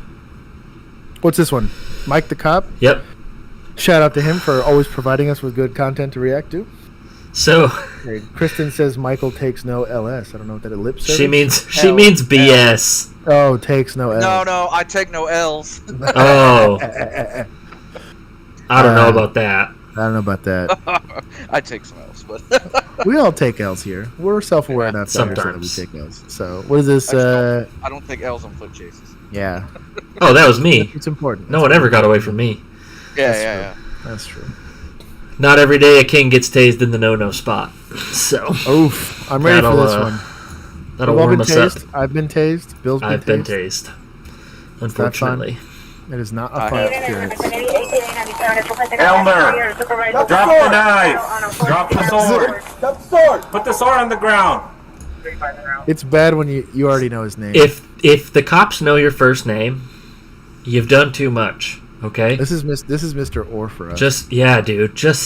What's this one? Mike the Cop? Yep. Shout out to him for always providing us with good content to react to. So, Kristen says Michael takes no LS. I don't know what that ellipse is. She means BS. Oh, takes no L's. No, I take no L's. Oh. I don't know about that. I don't know about that. I take some L's, but we all take L's here. We're self-aware enough that we take L's. So, what is this? I don't take L's on foot chases. Yeah. Oh, that was me. It's important. No one ever got away from me. Yeah. That's true. Not every day a king gets tased in the no-no spot. So. Oof. I'm ready for this one. That'll warm us up. I've been tased. Bill's been tased. I've been tased. Unfortunately. It is not a fun experience. Elmer, drop the knife. Drop the sword. Drop the sword. Put the sword on the ground. It's bad when you already know his name. If the cops know your first name, you've done too much. Okay. This is Mr. Orr for us. Just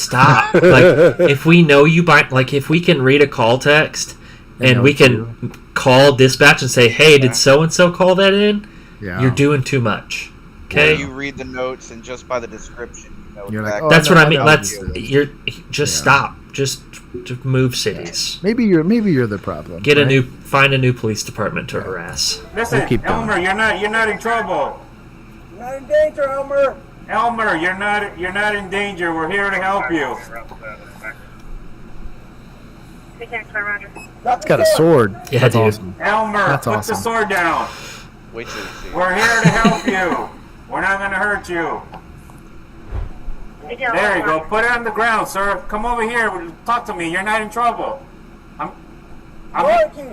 stop. Like, if we know you by, like, if we can read a call text and we can call dispatch and say, hey, did so and so call that in? Yeah. You're doing too much. Okay. Or you read the notes and just by the description, you know. You're like, that's what I mean. Stop. Just move cities. Maybe you're the problem. Find a new police department to harass. Listen, Elmer, you're not in trouble. You're not in danger, Elmer. Elmer, you're not in danger. We're here to help you. It's got a sword. Yeah, that's dude. Awesome. Elmer, put the sword down. Wait till you see. We're here to help you. We're not going to hurt you. There you go. Put it on the ground, sir. Come over here. Talk to me. You're not in trouble.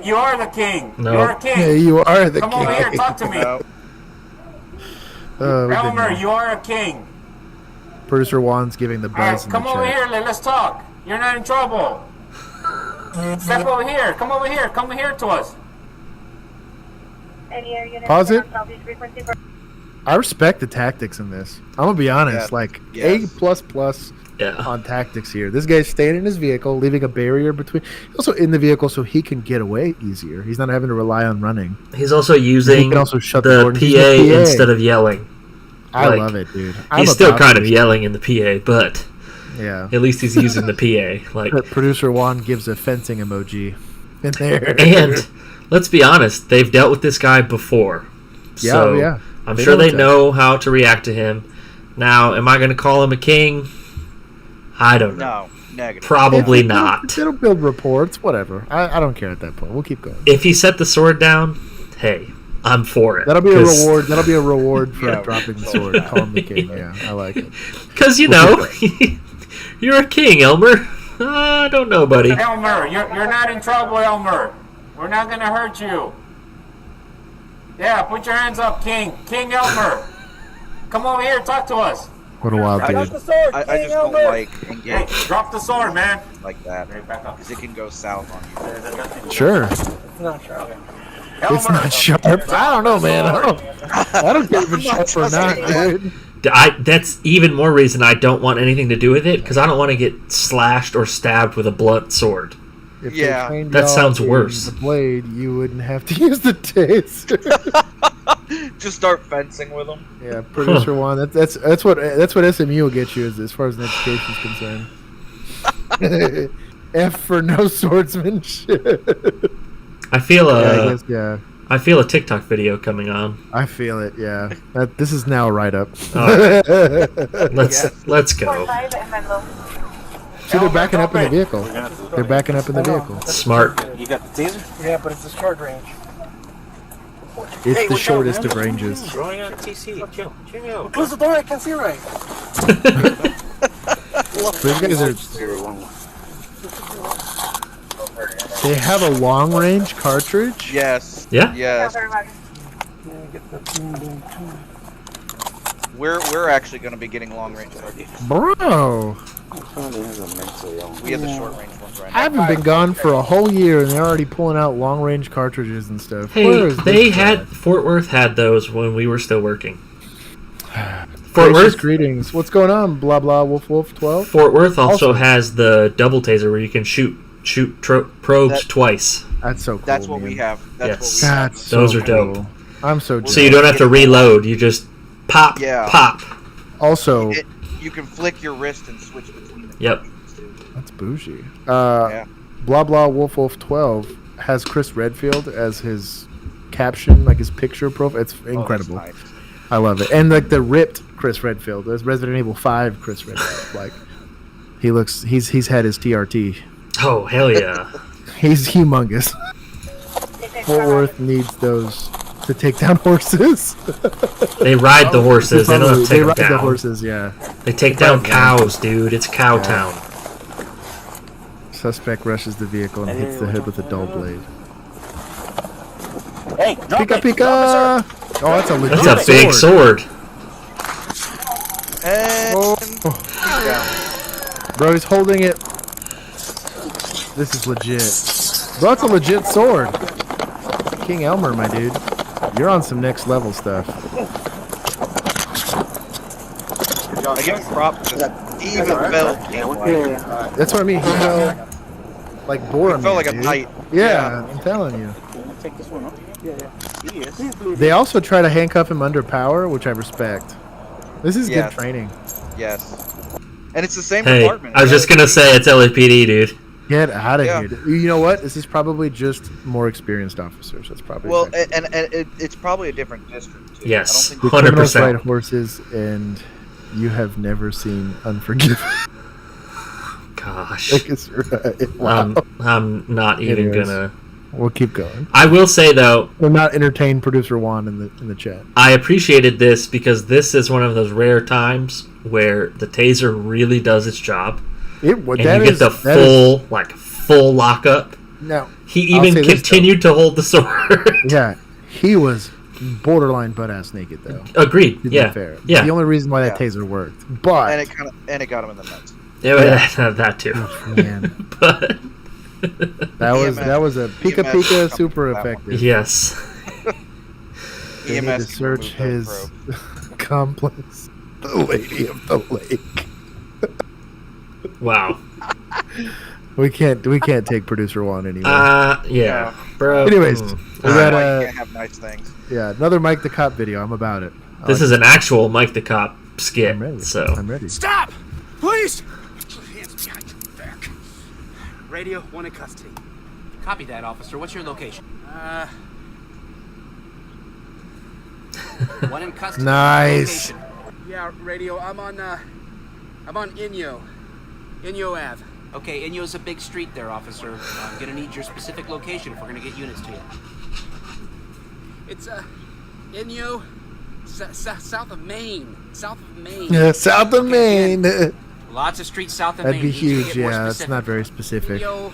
You are the king. No. You're a king. Yeah, you are the king. Come over here. Talk to me. Elmer, you are a king. Producer Juan's giving the buzz. Come over here. Let's talk. You're not in trouble. Step over here. Come over here. Come here to us. Pause it. I respect the tactics in this. I'm gonna be honest, Yes. A++ on tactics here. This guy's staying in his vehicle, leaving a barrier between. Also in the vehicle so he can get away easier. He's not having to rely on running. He's also using He can also shut the the door. PA instead of yelling. I love it, dude. He's still kind of yelling in the PA, but yeah. at least he's using the PA. Like Producer Juan gives a fencing emoji in there. And let's be honest, they've dealt with this guy before. Yeah, so yeah. I'm sure they know how to react to him. Now, am I going to call him a king? I don't know. No, negative. Probably not. It'll build reports, whatever. I don't care at that point. We'll keep going. If he set the sword down, hey, I'm for it. That'll be a reward. That'll be a reward for dropping the sword. Call him the king. Yeah, I like it. Because, you're a king, Elmer. I don't know, buddy. Elmer, you're not in trouble, Elmer. We're not going to hurt you. Yeah, put your hands up, King. King Elmer. Come over here, talk to us. What a wild dude. I just don't like engaging. Hey, drop the sword, man. Like that. Because it can go south on you. Sure. It's not sharp. It's not sharp. I don't know, man. I don't care if it's sharp or not, dude. That's even more reason I don't want anything to do with it, because I don't want to get slashed or stabbed with a blunt sword. If they trained that y'all sounds in worse. The blade, you wouldn't have to use the taser. Just start fencing with them. Yeah, producer Juan. That's what SMU will get you as far as an education is concerned. F for no swordsmanship. I feel I feel a TikTok video coming on. I feel it. Yeah, this is now a write up. Right. Let's go. See, they're backing up in the vehicle. They're backing up in the vehicle. Smart. You got the taser? Yeah, but it's a short range. It's the shortest of ranges. Going on TC. Chill. Close the door, I can't see right. These guys are. They have a long range cartridge. Yes. Yeah. Yes. We're actually going to be getting long range cartridges. Bro. We have the short range ones right now. I haven't been gone for a whole year, and they're already pulling out long range cartridges and stuff. Hey, Fort Worth had those when we were still working. Fort Worth, Worth, greetings. What's going on? Blah blah. Wolf 12. Fort Worth also has the double taser where you can shoot probes twice. That's so cool. That's what man. we have. Yes. What we have. Those are dope. I'm so jealous. So you don't have to reload. You just pop, pop. Also, you can flick your wrist and switch between the Yep. That's bougie. Blah blah Wolf 12 has Chris Redfield as his caption, like his picture profile. It's incredible. Nice. I love it. And like the ripped Chris Redfield, there's Resident Evil 5 Chris Redfield. Like he's had his TRT. Oh hell yeah. He's humongous. Fort Worth needs those to take down horses. They ride the horses. They don't take them down. The horses, yeah. They take down cows, dude. It's cow town. Suspect rushes the vehicle and hits the head with a dull blade. Hey, drop Pika it. pika! Oh, that's a legit sword. That's a big sword. And Bro, he's holding it. This is legit. Bro, it's a legit sword. King Elmer, my dude. You're on some next level stuff. I give him props because he even felt That's what I mean. He felt like Boromir. He felt like a dude. knight. Yeah, I'm telling you. Take this one, huh? Yeah. They also try to handcuff him under power, which I respect. This is good training. Yes. And it's the same Hey, department. I was just gonna say it's LAPD, dude. Get out of here. You know what? This is probably just more experienced officers. That's probably well, and it's probably a different district too. Yes, the 100%. criminals ride horses, and you have never seen Unforgiven. Gosh, wow. I'm not even Anyways, gonna. We'll keep going. I will say though, we'll not entertain producer Juan in the chat. I appreciated this because this is one of those rare times where the taser really does its job. And you get the full lockup. No, he even continued to hold the sword. Yeah, he was borderline butt ass naked though. Agreed. Yeah, fair. Yeah. The only reason why that taser worked, but and it got him in the nuts. Yeah, that too. Oh, man. But that was a pika pika super effective. Yes. They need to EMS can search remove his those probes. complex. The Lady of the Lake. Wow. We can't take producer one anymore. Yeah, bro. Anyways, we That's got why you can't have nice things. another Mike the Cop video. I'm about it. This is an actual Mike the Cop skit. I'm ready. So I'm ready. Stop! Please! Put your hands behind your back. Radio, one in custody. Copy that, officer. What's your location? One in custody. Nice. Location. Yeah, radio, I'm on Inyo. Inyo Ave. Okay, Inyo's a big street there, officer. I'm gonna need your specific location if we're gonna get units to you. It's, Inyo, south of Maine. South of Maine. Yeah, south of Maine. Lots of streets south of That'd Maine. be Need you to huge. get more Yeah, that's specific. not very specific. Inyo.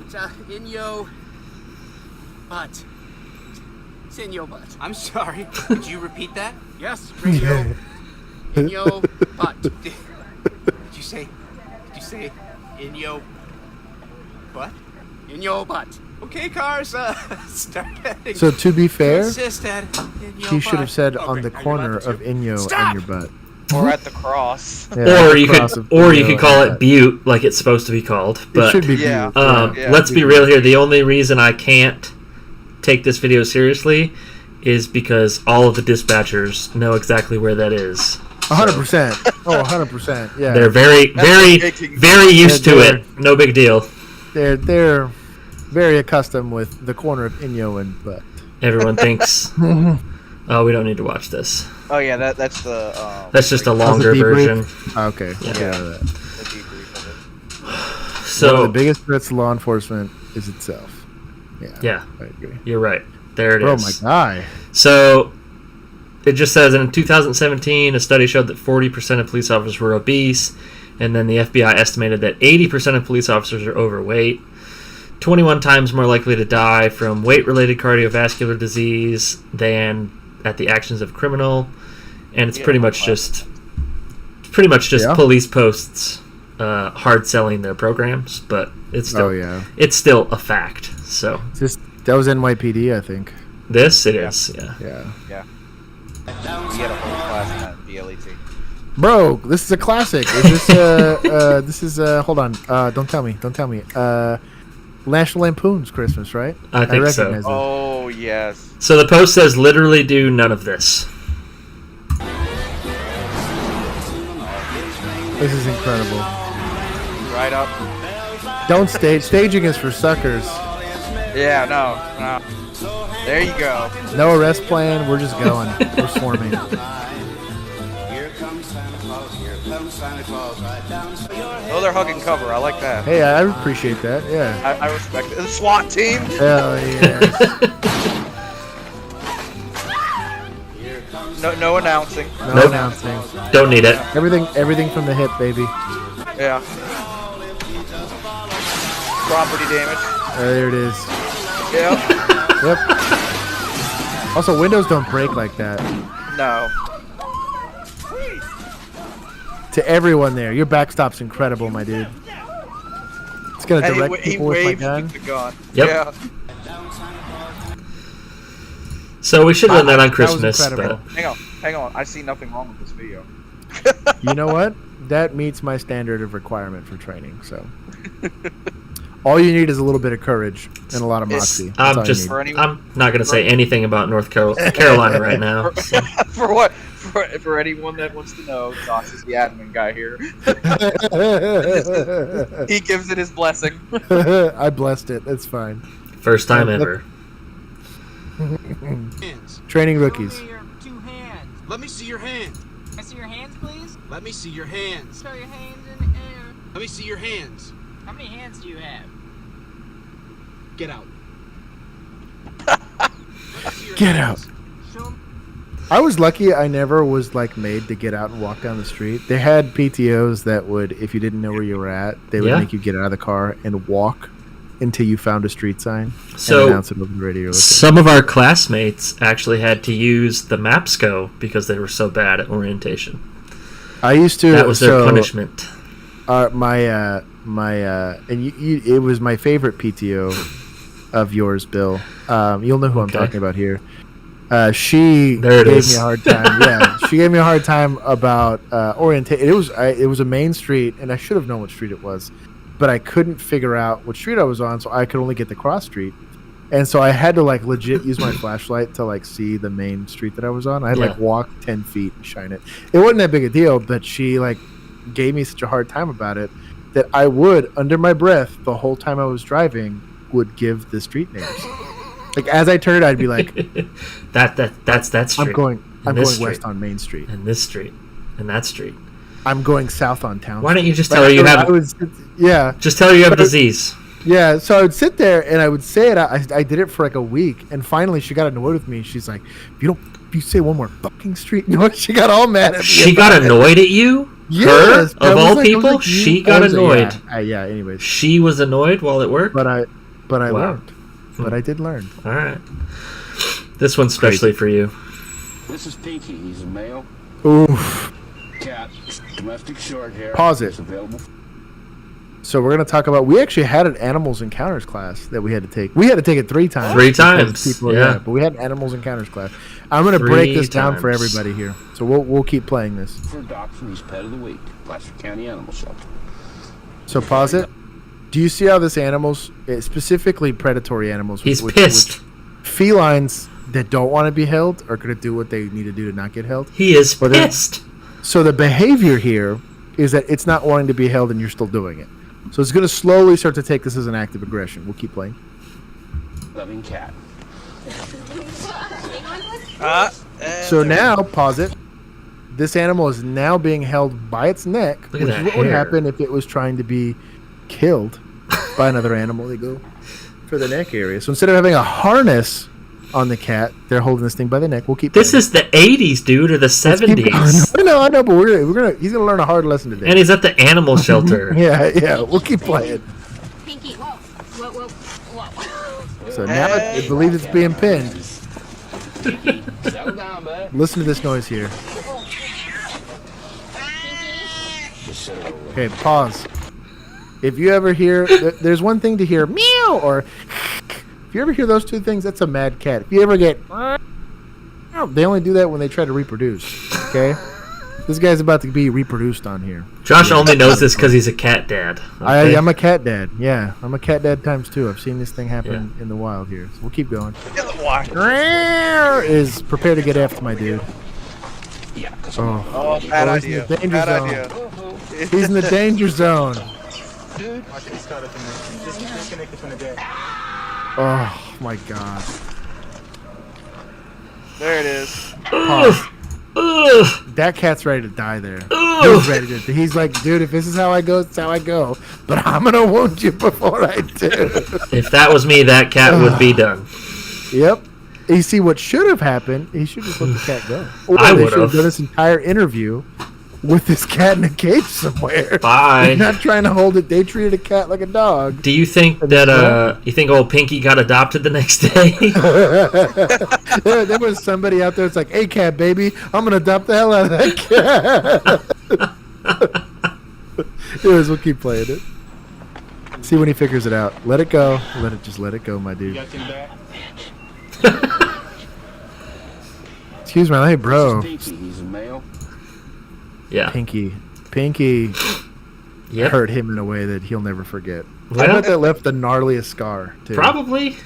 It's, Inyo. Butt. It's Inyo Butt. I'm sorry. Could you repeat that? Yes, radio. Inyo Butt. Did you say Inyo butt? Inyo Butt. Okay, cars, start heading. So to be fair, Insist at Inyo he should have butt. said Oh, on great. the Are you corner about to of Inyo Stop! and your butt. Or at the cross. Yeah, or you cross could of Inyo call and it Butte, like it's supposed to be called. It But should be Yeah. Butte. Yeah. let's be real here. The only reason I can't take this video seriously is because all of the dispatchers know exactly where that is. 100%. Oh, 100%. Yeah. They're very, very used to They're- it. No big deal. They're very accustomed with the corner of Inyo and butt. Everyone thinks, oh, we don't need to watch this. Oh yeah, that's the. That's just a the longer debrief? version. Okay. Yeah. Get out of that. debrief of it. One of So, the biggest threats to law enforcement is itself. yeah, I agree. you're right. There it Oh is. my god. So it just says in 2017, a study showed that 40% of police officers were obese, and then the FBI estimated that 80% of police officers are overweight, 21 times more likely to die from weight-related cardiovascular disease than at the actions of criminal, and it's pretty much just Yeah. police posts hard selling their programs, but it's still it's still a fact. So That was NYPD, I think. this it is, yeah. Yeah. Yeah. We had a whole class in that BLET. Bro, this is a classic. Is this hold on. Don't tell me. National Lampoon's Christmas, right? I think so. recognize it. Oh yes. So the post says literally do none of this. This is incredible. Right up. Don't stage. Staging is for suckers. Yeah. No. There you go. No arrest plan. We're just going. We're swarming. Oh, they're hugging cover. I like that. Hey, I appreciate that. Yeah. I respect it. The SWAT team. Hell yes. No announcing. No Nope. announcing. Don't need it. Everything from the hip, baby. Yeah. Property damage. There it is. Yeah. Yep. Also, windows don't break like that. No. To everyone there, your backstop's incredible, my dude. It's gonna And direct he people with my waves gun. with the gun. Yep. Yeah. So we should have done that on That was Christmas, incredible. but Hang on. I see nothing wrong with this video. You know what? That meets my standard of requirement for training. So, all you need is a little bit of courage and a lot of moxie. That's all I'm you just need. For any- I'm not going to say anything about North Carolina right now. So. For what? For anyone that wants to know, Josh is the admin guy here. He gives it his blessing. I blessed it. That's fine. First time ever. Training rookies. Show me your 2 hands. Let me see your hands. Can I see your hands, please? Let me see your hands. Show your hands in the air. Let me see your hands. How many hands do you have? Get out. Get out. Show 'em. I was lucky I never was like made to get out and walk down the street. They had PTOs that would, if you didn't know where you were at, they would Yeah. make you get out of the car and walk until you found a street sign So- and announce it over the radio. Some of our classmates actually had to use the MAPSCO because they were so bad at orientation. I used to. That was their punishment. It was my favorite PTO of yours, Bill. You'll know who I'm Okay. talking about here. She There it gave is. me a hard time. Yeah, she gave me a hard time about orientation. It was a main street, and I should have known what street it was, but I couldn't figure out what street I was on, so I could only get the cross street. And so I had to like legit use my flashlight to like see the main street that I was on. I had to like walk 10 feet and shine it. It wasn't that big a deal, but she like gave me such a hard time about it that I would, under my breath, the whole time I was driving, would give the street names. Like as I turned, I'd be like, that's that street. I'm going street. west on Main Street. And this street. And that street. I'm going south on Town. Why don't you just Like, tell her you have? Just tell her you have disease. Yeah, so I would sit there and I would say it. I did it for like a week, and finally she got annoyed with me. She's like, "If you say one more fucking street," you know what? She got all mad at me. She got annoyed at you. Yes, Her of all people, she got annoyed. Yeah. Anyways, she was annoyed while at work. But I Wow. learned. But I did learn. All right. This one's specially for you. This is Pinky. He's a male. Oof. Cat. Domestic short hair. Pause it. It's available. So we're going to talk about. We actually had an animals encounters class that we had to take. We had to take it 3 times. 3 times. People, yeah. But we had an animals encounters class. I'm going to break this down for everybody here. So we'll keep playing this. For adoption, he's pet of the week. Placer County Animal Shelter. So pause it. Do you see how this animals, specifically predatory animals, he's pissed. Felines that don't want to be held are going to do what they need to do to not get held. He is pissed. So the behavior here is that it's not wanting to be held and you're still doing it. So it's going to slowly start to take this as an act of aggression. We'll keep playing. Loving cat. So now, pause it. This animal is now being held by its neck, which is what would happen if it was trying to be killed by another animal. They go for the neck area. So instead of having a harness on the cat, they're holding this thing by the neck. We'll keep. This is the '80s, dude, or the '70s. I know, but he's gonna learn a hard lesson today. And he's at the animal shelter. yeah. We'll keep playing. Pinky, whoa. So now I believe it's being pinned. Listen to this noise here. Okay, pause. If you ever hear, there's one thing to hear meow or if you ever hear those 2 things, that's a mad cat. If you ever get, they only do that when they try to reproduce. Okay, this guy's about to be reproduced on here. Josh only knows this because he's a cat dad. Okay? I'm a cat dad. Yeah, I'm a cat dad times 2. I've seen this thing happen in the wild here. So we'll keep going. Is prepare to get after my dude. Yeah. Bad idea. He's in the danger Bad zone. idea. He's in the danger zone. Dude. Just disconnected from the deck. Oh my god. There it is. Pause. That cat's ready to die there. He's ready to. He's like, dude, if this is how I go, it's how I go. But I'm gonna wound you before I do. If that was me, that cat would be done. Yep. You see, what should have happened? He should just let the cat go. Or I they would should have have done this entire interview with this cat in a cage somewhere. Bye. They're not trying to hold it. They treated a cat like a dog. Do you think that you think old Pinky got adopted the next day? there was somebody out there that's like, "Hey, cat baby, I'm gonna adopt the hell out of that cat." Anyways, we'll keep playing it. See when he figures it out. Let it go. Let it go, my dude. Excuse me, hey, bro. This is Pinky. He's a male. Yeah. Pinky Yep. hurt him in a way that he'll never forget. Well, I bet that left the gnarliest scar, too. Probably.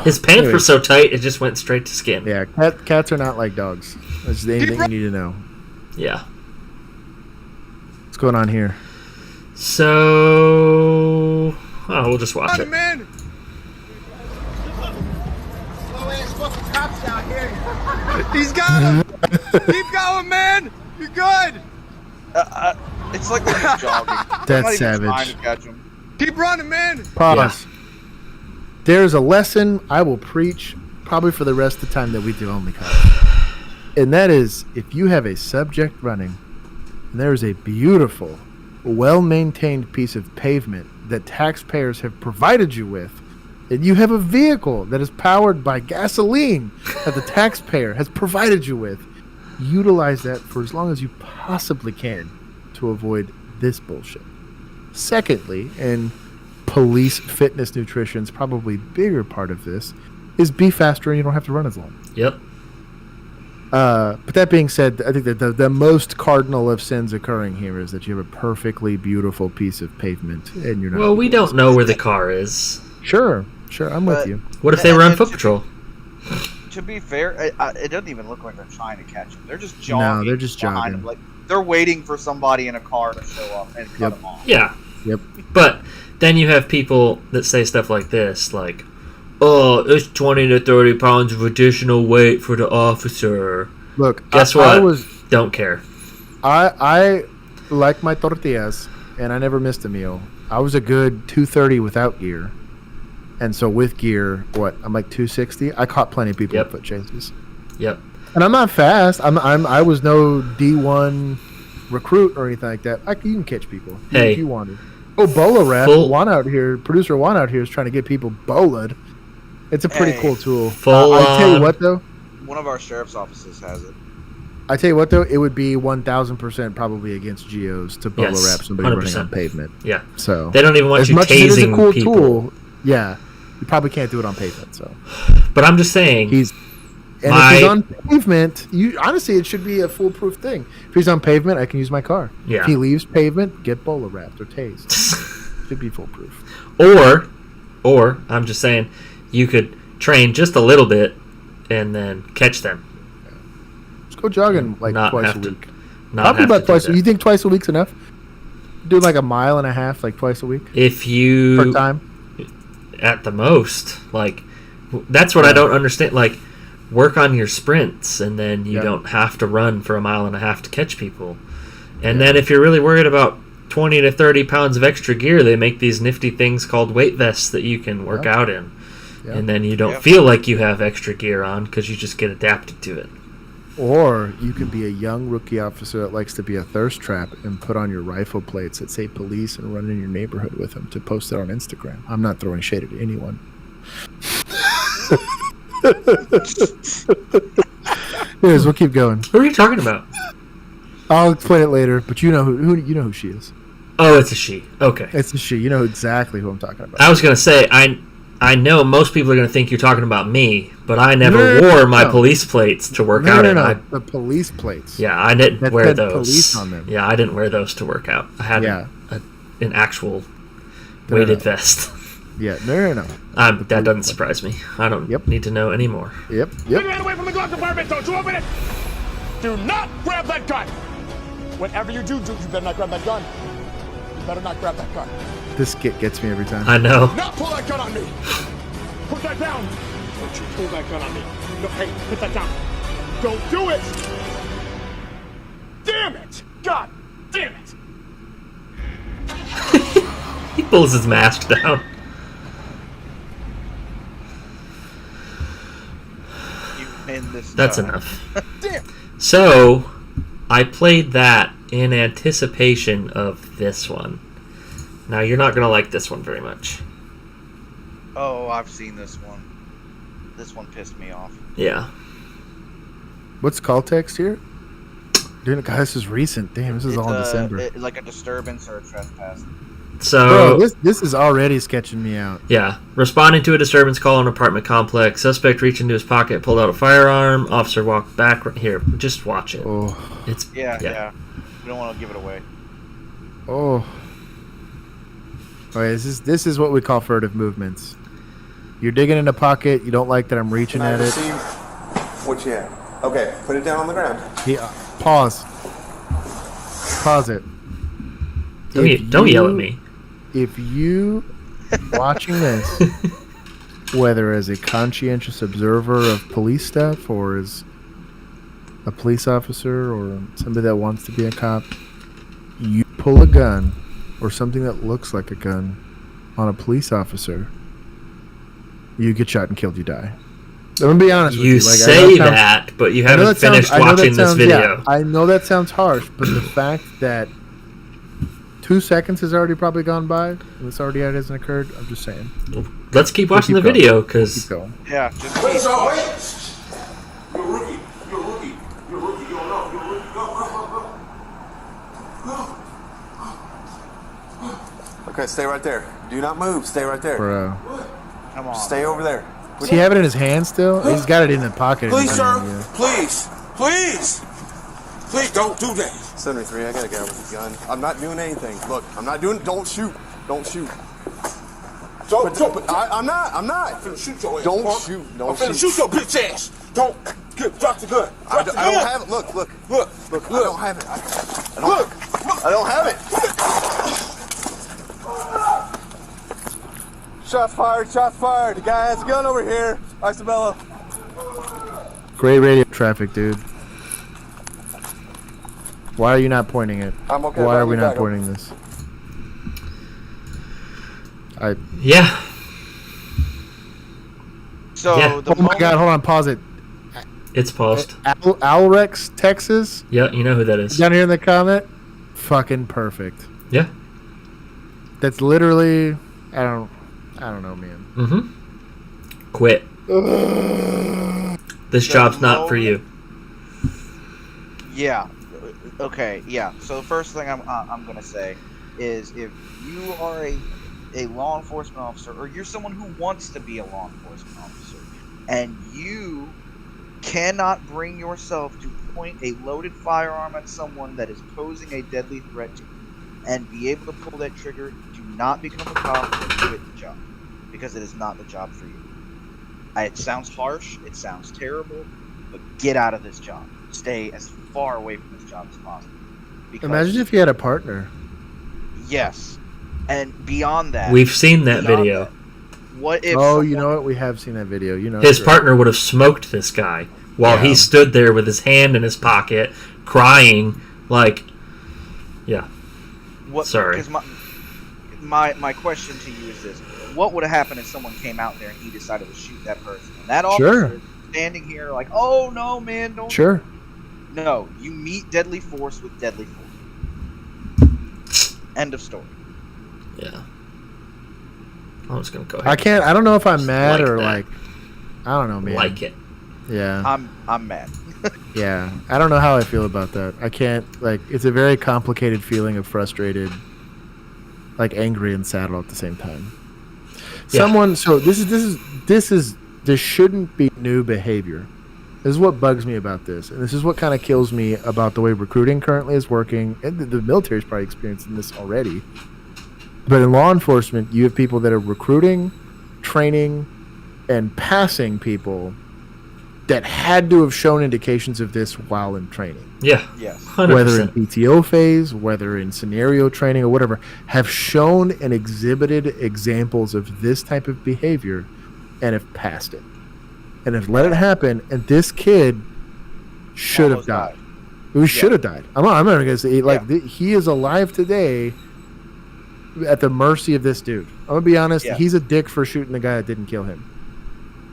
His pants were so tight, it just went straight to skin. Yeah, cats are not like dogs. That's the only thing you need to know. Yeah. What's going on here? So... Oh, we'll just watch it. Man. He's got him. Keep going, man. You're good. It's like when he's jogging. That's savage. Trying to catch him. Keep running, man. Pause. Yeah. There's a lesson I will preach probably for the rest of the time that we do OnlyCops. And that is, if you have a subject running, and there is a beautiful, well-maintained piece of pavement that taxpayers have provided you with, and you have a vehicle that is powered by gasoline that the taxpayer has provided you with, utilize that for as long as you possibly can to avoid this bullshit. Secondly, and police fitness nutrition's probably bigger part of this, is be faster and you don't have to run as long. Yep. But that being said, I think that the most cardinal of sins occurring here is that you have a perfectly beautiful piece of pavement, and you're not. Well, we don't know where the car is. Sure, I'm with you. What if they were on foot patrol? To be fair, it doesn't even look like they're trying to catch him. They're just jogging. No, they're just jogging. Him. Like they're waiting for somebody in a car to show up and cut them off. Yeah. Yep. But then you have people that say stuff like this, like, "Oh, it's 20 to 30 pounds of additional weight for the officer." Look, guess what? Don't care. I like my tortillas, and I never missed a meal. I was a good 230 without gear, and so with gear, I'm like 260. I caught plenty of people with foot chases. Yep. And I'm not fast. I was no D1 recruit or anything like that. You can catch people if you wanted. Oh, Bola Rap producer Juan out here is trying to get people bolaed. It's a pretty cool tool. I tell you what though. One of our sheriff's offices has it. I tell you what though, it would be 1,000% probably against geos to Bola Rap somebody 100%. running on pavement. Yeah. So they don't even want you tasing people. As much as it is a cool tool, yeah, you probably can't do it on pavement. So. But I'm just saying. If he's on pavement, honestly, it should be a foolproof thing. If he's on pavement, I can use my car. Yeah. If he leaves pavement, get Bola Wrapped or tased. Should be foolproof. Or I'm just saying, you could train just a little bit and then catch them. Just go jogging like twice a week. Probably about twice. You think twice a week's enough? Do like a mile and a half, like twice a week. If you per time, at the most, like that's what I don't understand. Like. Work on your sprints, and then you don't have to run for a mile and a half to catch people. And then if you're really worried about 20 to 30 pounds of extra gear, they make these nifty things called weight vests that you can work out in. Yep. And then you don't feel like you have extra gear on because you just get adapted to it. Or you could be a young rookie officer that likes to be a thirst trap and put on your rifle plates that say police and run in your neighborhood with them to post it on Instagram. I'm not throwing shade at anyone. Anyways, we'll keep going. What are you talking about? I'll explain it later, but you know who she is. Oh, it's a she. Okay. It's a she. You know exactly who I'm talking about. I was going to say, I know most people are going to think you're talking about me, but I never wore my police plates to work out. No, the police plates. Yeah, I didn't wear those. Police on them. Yeah, I didn't wear those to work out. I had an actual weighted vest. Yeah, no. That doesn't surprise me. I don't need to know anymore. Yep. Get away from the glove compartment, don't you open it! Do not grab that gun! Whatever you do, you better not grab that gun. You better not grab that gun. This skit gets me every time. I know. Not pull that gun on me! Put that down! Don't you pull that gun on me. No, hey, put that down. Don't do it! Damn it! God damn it! He pulls his mask down. That's enough. So, I played that in anticipation of this one. Now, you're not going to like this one very much. Oh, I've seen this one. This one pissed me off. Yeah. What's call text here? Dude, God, this is recent. Damn, this is all in December. Like a disturbance or a trespass. So bro, this is already sketching me out. Yeah. Responding to a disturbance call in an apartment complex. Suspect reached into his pocket, pulled out a firearm. Officer walked back. Here, just watch it. Oh. It's Yeah. We don't want to give it away. Oh. Okay, this is what we call furtive movements. You're digging in a pocket. You don't like that I'm reaching at it. What you have? Okay, put it down on the ground. Yeah. Pause it. Don't yell at me. If you watching this, whether as a conscientious observer of police stuff or as a police officer or somebody that wants to be a cop, you pull a gun or something that looks like a gun on a police officer, you get shot and killed, you die. I'm going to be honest with you. You say that, but you haven't finished watching this video. Yeah, I know that sounds harsh, but the fact that 2 seconds has already probably gone by, and this already hasn't occurred, I'm just saying. Let's keep watching the video, because... Yeah, just keep going. You're a rookie. You're a rookie. You're a rookie. You're a rookie. Go. Okay, stay right there. Do not move. Stay right there. Bro. Come on. Stay over there. Does he have it in his hand still? He's got it in the pocket. Please, in his sir. hand, yeah. Please. Please. Please don't do that. 73, I got a guy with a gun. I'm not doing anything. Look, I'm not doing. Don't shoot. Don't shoot. I'm not. I'm finna shoot your ass. Don't shoot. I'm finna shoot your bitch ass. Don't. Drop the gun. I don't have it. Look. I don't have it. I don't have it. Shots fired. The guy has a gun over here. Isabella. Great radio traffic, dude. Why are you not pointing it? I'm okay. Why are we not pointing this? Yeah. So Yeah. the Oh my God! Hold on. Pause it. It's paused. Alrex, Texas. Yeah, you know who that is. Down here in the comment. Fucking perfect. Yeah. That's literally. I don't know, man. Mm-hmm. Quit. This job's not for you. Yeah. Okay. Yeah. So the first thing I'm gonna say is if you are a law enforcement officer, or you're someone who wants to be a law enforcement officer, and you cannot bring yourself to point a loaded firearm at someone that is posing a deadly threat to you and be able to pull that trigger, do not become a cop and quit the job, because it is not the job for you. It sounds harsh, it sounds terrible, but get out of this job. Stay as far away from this job as possible. Imagine if you had a partner. Yes. And beyond that, we've seen that video. What if? Oh, you know what? We have seen that video. You know, his partner would have smoked this guy while he stood there with his hand in his pocket, crying. Like, yeah. What? Sorry. Because my question to you is this: what would have happened if someone came out there and he decided to shoot that person? And that officer standing here like, "Oh no, man, don't." Sure. No, you meet deadly force with deadly force. End of story. Yeah. I'm just gonna go ahead. I don't know if I'm mad like or that. like. I don't know, man. Like it. Yeah. I'm mad. Yeah. I don't know how I feel about that. I can't like. It's a very complicated feeling of frustrated, like angry and sad all at the same time. Yeah. So this shouldn't be new behavior. This is what bugs me about this, and this is what kind of kills me about the way recruiting currently is working. And the military is probably experiencing this already. But in law enforcement, you have people that are recruiting, training, and passing people that had to have shown indications of this while in training. Yeah. Yes. 100%. Whether in PTO phase, whether in scenario training or whatever, have shown and exhibited examples of this type of behavior and have passed it. And have let it happen, and this kid should have died. He should have died. I'm not going to say, he is alive today at the mercy of this dude. I'm going to be honest, he's a dick for shooting the guy that didn't kill him.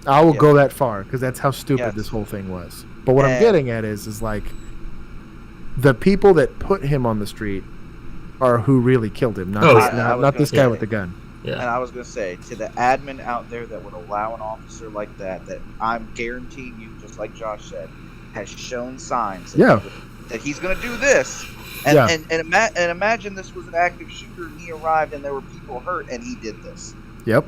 I will go that far, because that's how stupid this whole thing was. But what I'm getting at is like, the people that put him on the street are who really killed him, not this guy with the gun. Yeah. And I was going to say, to the admin out there that would allow an officer like that I'm guaranteeing you, just like Josh said, has shown signs that he's going to do this. And imagine this was an active shooter and he arrived and there were people hurt and he did this. Yep.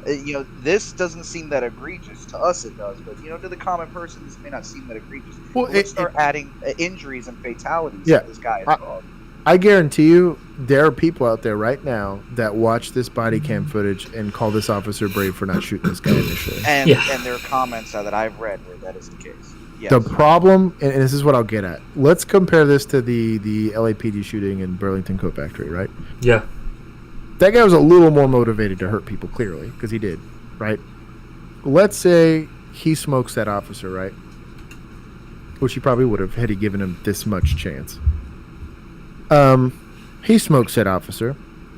This doesn't seem that egregious. To us it does, but to the common person this may not seem that egregious. Well, let's start adding injuries and fatalities to this guy has caused. I guarantee you there are people out there right now that watch this body cam footage and call this officer brave for not shooting this guy initially. And there are comments that I've read where that is the case. Yes. The problem, and this is what I'll get at. Let's compare this to the LAPD shooting in Burlington Coat Factory, right? Yeah. That guy was a little more motivated to hurt people, clearly, because he did, right? Let's say he smokes that officer, right? Which he probably would have had he given him this much chance. He smokes that officer,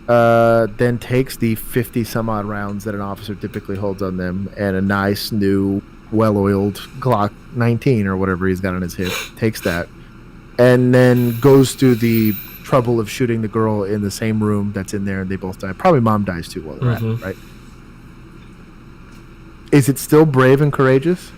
then takes the 50 some odd rounds that an officer typically holds on them and a nice new well-oiled Glock 19 or whatever he's got on his hip, takes that, and then goes through the trouble of shooting the girl in the same room that's in there and they both die. Probably mom dies too while they're at it, right? Is it still brave and courageous?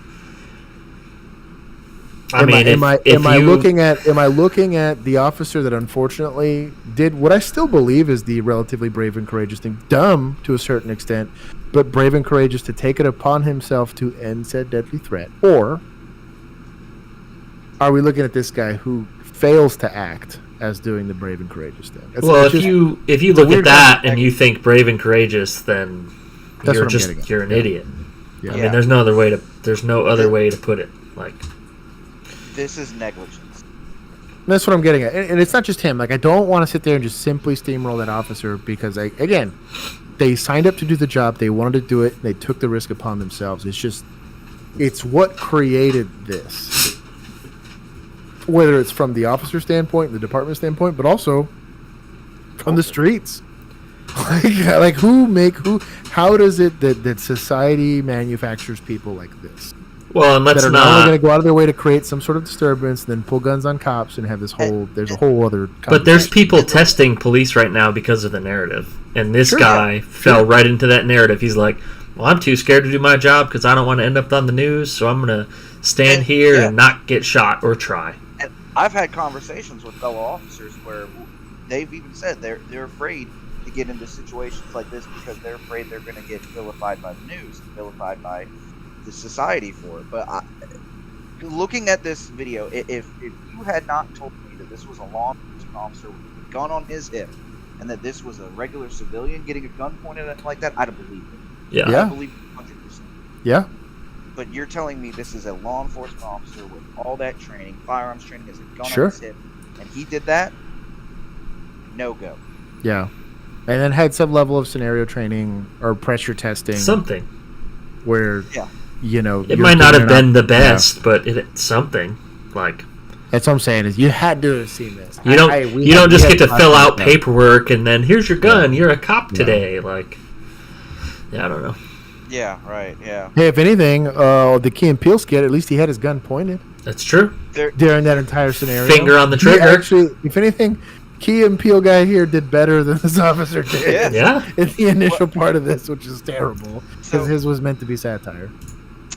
Am I looking at the officer that unfortunately did what I still believe is the relatively brave and courageous thing, dumb to a certain extent, but brave and courageous to take it upon himself to end said deadly threat? Or are we looking at this guy who fails to act as doing the brave and courageous thing? If you look at that and you think brave and courageous, then you're an idiot. Yeah. I mean, there's no other way to put it. Like, this is negligence. That's what I'm getting at, and it's not just him. Like, I don't want to sit there and just simply steamroll that officer because, again, they signed up to do the job. They wanted to do it. They took the risk upon themselves. It's what created this. Whether it's from the officer standpoint, the department standpoint, but also from the streets. Like how does it that society manufactures people like this? Well, and let's that are not only going to go out of their way to create some sort of disturbance, then pull guns on cops and have there's a whole other. But there's people testing police right now because of the narrative, and this guy fell right into that narrative. He's like, "Well, I'm too scared to do my job because I don't want to end up on the news, so I'm going to stand here and not get shot or try." And I've had conversations with fellow officers where they've even said they're afraid to get into situations like this because they're afraid they're going to get vilified by the news, vilified by the society for it. But looking at this video, if you had not told me that this was a law enforcement officer with a gun on his hip and that this was a regular civilian getting a gun pointed at him like that, I'd have believed it. Yeah. I'd believe it 100%. Yeah. But you're telling me this is a law enforcement officer with all that training, firearms training, has a gun Sure. on his hip, and he did that? No go. Yeah. And then had some level of scenario training or pressure testing. Something. Where, it might not have been the best, but it's something. Like, that's what I'm saying is you had to have seen this. You don't just get to fill out paperwork and then here's your gun. You're a cop today. Like, I don't know. Yeah, right, yeah. Hey, if anything, the Key and Peele skit, at least he had his gun pointed. That's true. During that entire scenario. Finger on the trigger. Actually, if anything, Key and Peele guy here did better than this officer did. Yeah. In the initial part of this, which is terrible. Because his was meant to be satire.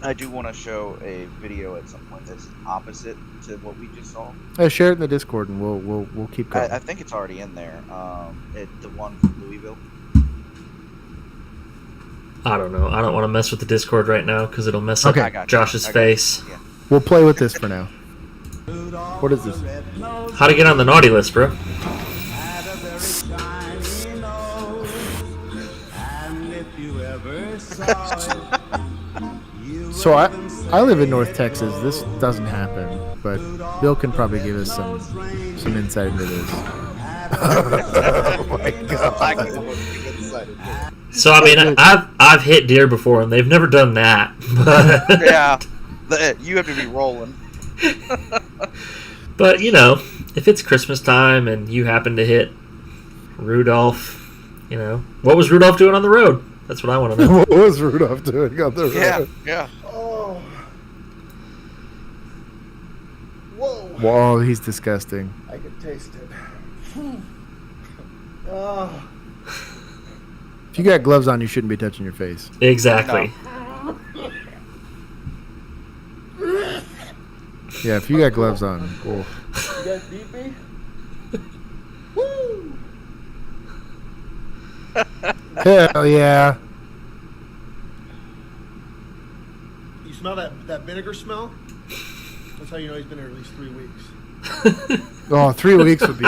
I do want to show a video at some point that's opposite to what we just saw. Share it in the Discord and we'll keep going. I think it's already in there. The one from Louisville. I don't know. I don't want to mess with the Discord right now because it'll mess up Josh's face. Yeah. We'll play with this for now. What is this? How to get on the naughty list, bro? So I live in North Texas. This doesn't happen, but Bill can probably give us some insight into this. Oh my god! So I mean, I've hit deer before, and they've never done that. But yeah, you have to be rolling. But if it's Christmas time and you happen to hit Rudolph, what was Rudolph doing on the road? That's what I want to know. What was Rudolph doing on the road? Yeah. Oh. Whoa, he's disgusting. I can taste it. Oh. If you got gloves on, you shouldn't be touching your face. Exactly. No. Yeah, if you got gloves on. Oh. You guys beat me? Woo! Hell yeah. You smell that vinegar smell? That's how you know he's been here at least 3 weeks. Oh, 3 weeks would be.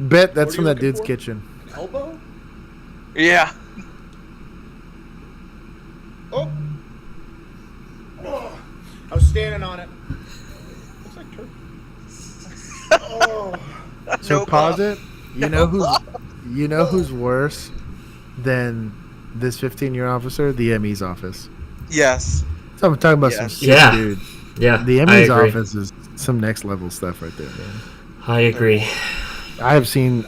Bet that's from that dude's kitchen. Elbow? Yeah. Oh. I was standing on it. Looks like turkey. Oh. So pause it. You know who's worse than this 15-year officer? The ME's office. Yes. So I'm talking about some sick dude. Yeah. The ME's office is some next level stuff right there, man. I agree. I've seen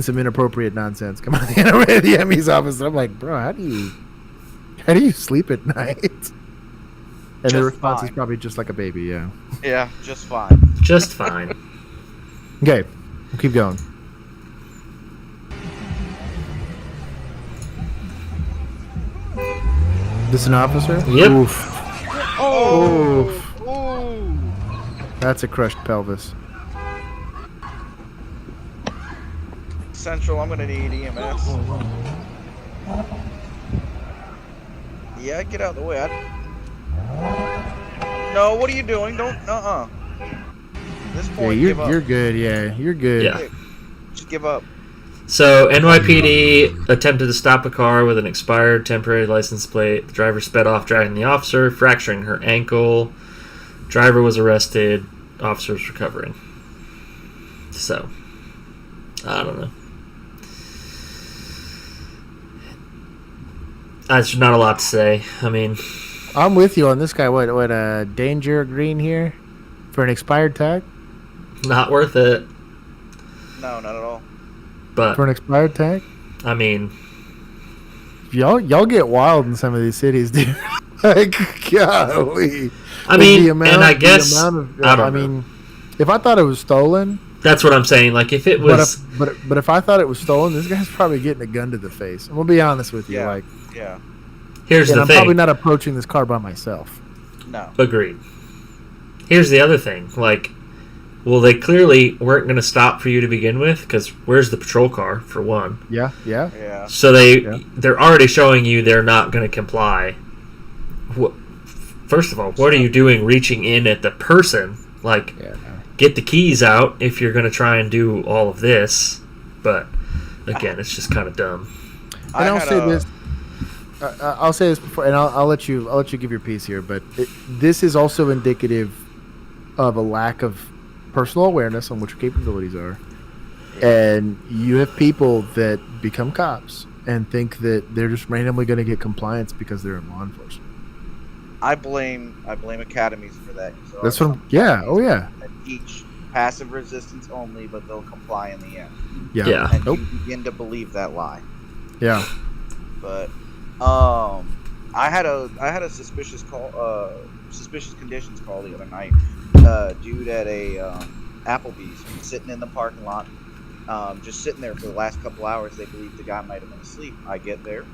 some inappropriate nonsense come out of the ME's office, and I'm like, bro, how do you sleep at night? And the response is probably just like a baby, yeah. Yeah, just fine. Just fine. Okay, we'll keep going. This an officer? Yep. Oof. Oh. Oof. Ooh. That's a crushed pelvis. Central, I'm gonna need EMS. Yeah, get out of the way. No, what are you doing? Don't. At this point, give up. You're good. Yeah, you're good. Yeah. Just give up. So, NYPD attempted to stop a car with an expired temporary license plate. The driver sped off, dragging the officer, fracturing her ankle. Driver was arrested. Officer was recovering. So, I don't know. That's not a lot to say. I mean, I'm with you on this guy. What danger green here for an expired tag? not worth it. No, not at all. But For an expired tag? I mean, Y'all get wild in some of these cities, dude. Like, golly. I mean, and I guess I don't know. If I thought it was stolen, that's what I'm saying. Like, if it was, but if I thought it was stolen, this guy's probably getting a gun to the face. I'm gonna be honest with you. Yeah. Like, Yeah. here's the I'm thing. probably not approaching this car by myself. No. Agreed. Here's the other thing. Like, well, they clearly weren't going to stop for you to begin with, because where's the patrol car, for one? Yeah. So they're already showing you they're not going to comply. First of all, what are you doing reaching in at the person? Like, get the keys out if you're going to try and do all of this. But, again, it's just kind of dumb. And I'll say this. I'll say this before, and I'll let you give your piece here. But this is also indicative of a lack of personal awareness on what your capabilities are, and you have people that become cops and think that they're just randomly going to get compliance because they're in law enforcement. I blame academies for that. That's what. Oh yeah. That teach passive resistance only, but they'll comply in the end. Yeah. And you begin to believe that lie. Yeah. But I had a suspicious conditions call the other night. Dude at a Applebee's sitting in the parking lot, just sitting there for the last couple hours. They believe the guy might have been asleep. I get there,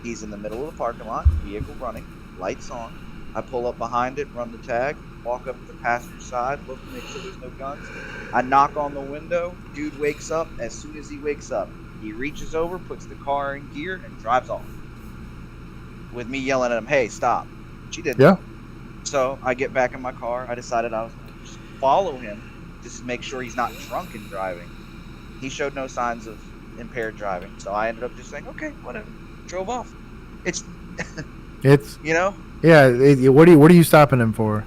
he's in the middle of the parking lot, vehicle running, lights on. I pull up behind it, run the tag, walk up to the passenger side, look to make sure there's no guns. I knock on the window. Dude wakes up. As soon as he wakes up, he reaches over, puts the car in gear, and drives off. With me yelling at him, "Hey, stop!" She didn't. Yeah. So I get back in my car. I decided I was going to just follow him, just to make sure he's not drunk and driving. He showed no signs of impaired driving, so I ended up just saying, "Okay, whatever." Drove off. It's you know. Yeah. What are you stopping him for?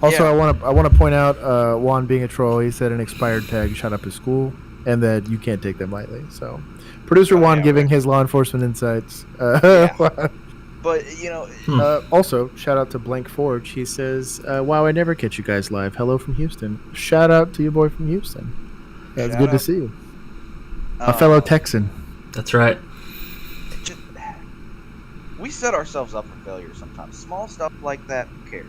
Also, Yeah. I want to point out Juan being a troll. He said an expired tag shot up his school, and that you can't take them lightly. So, producer Juan giving his law enforcement insights. But also, shout out to Blank Forge. He says, "Wow, I never catch you guys live. Hello from Houston." Shout out to your boy from Houston. Yeah, it's good to see you, a fellow Texan. That's right. We set ourselves up for failure sometimes. Small stuff like that, who cares?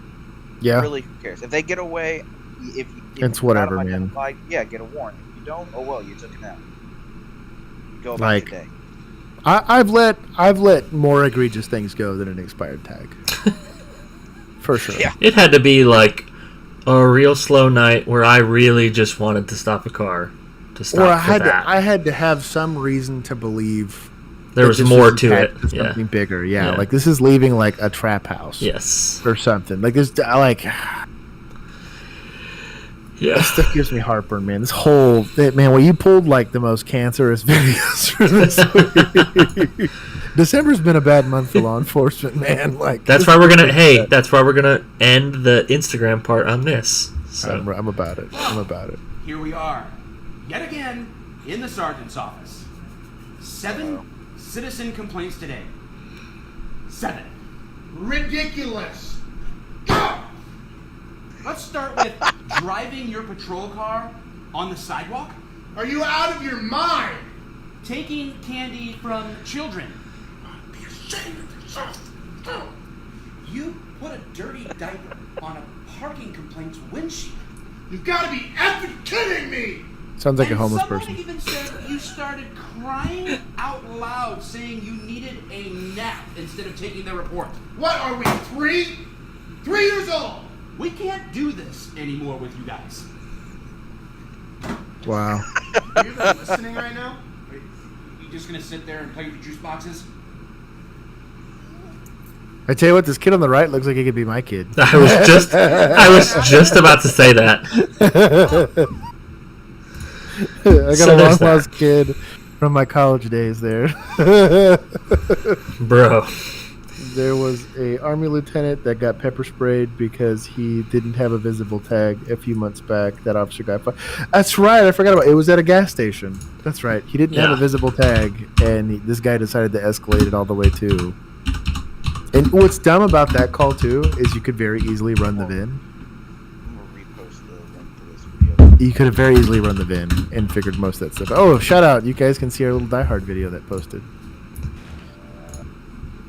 Yeah. Really, who cares? If they get away, if It's whatever, man. Yeah, get a warning. If you don't, oh well, you took it out. You go about Like, your day. I've let more egregious things go than an expired tag. For sure. Yeah. It had to be like a real slow night where I really just wanted to stop a car to stop Or I had to have some reason to believe there was more to it. Something bigger. Yeah, like this is leaving like a trap house. Yes. Or something. Like this. Like. Yeah. That stuff gives me heartburn, man. This whole man, well, you pulled like the most cancerous videos for this week. December's been a bad month for law enforcement, man. Like that's why we're gonna. Hey, that's why we're gonna end the Instagram part on this. So. I'm about it. I'm about it. Here we are, yet again in the sergeant's office. 7 citizen complaints today. 7. Ridiculous. Let's start with driving your patrol car on the sidewalk. Are you out of your mind? Taking candy from children. Be ashamed of yourself. You put a dirty diaper on a parking complaint's windshield. You've got to be effing kidding me! Sounds like a And homeless someone person. even said you started crying out loud saying you needed a nap instead of taking the report. What are we, 3? 3 years old! We can't do this anymore with you guys. Wow. Are you even listening right now? Are you just gonna sit there and play with the juice boxes? I tell you what, this kid on the right looks like he could be my kid. I was just about to say that. I got a long lost kid from my college days there. Bro. There was a army lieutenant that got pepper sprayed because he didn't have a visible tag a few months back. That officer got fired. That's right. I forgot about it. It was at a gas station. That's right. He didn't have a visible tag, and this guy decided to escalate it all the way too. And what's dumb about that call too is you could very easily run the VIN. You could have very easily run the VIN and figured most of that stuff. Oh, shout out! You guys can see our little Die Hard video that posted.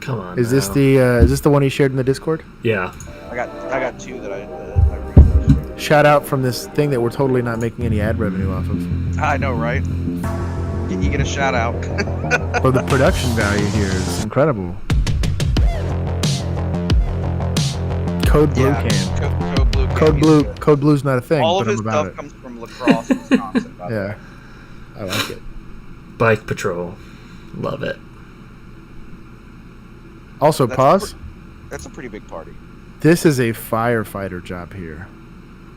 Come on. Is this the one he shared in the Discord? Yeah. I got 2 that I reposted. Shout out from this thing that we're totally not making any ad revenue off of. I know, right? You get a shout out. Well, the production value here is incredible. Code Blue can. Code Blue's not a thing. All of but his I'm about stuff it. comes from La Crosse, Wisconsin. By the way. I like it. Bike Patrol. Love it. Also, pause. That's a pretty big party. This is a firefighter job here.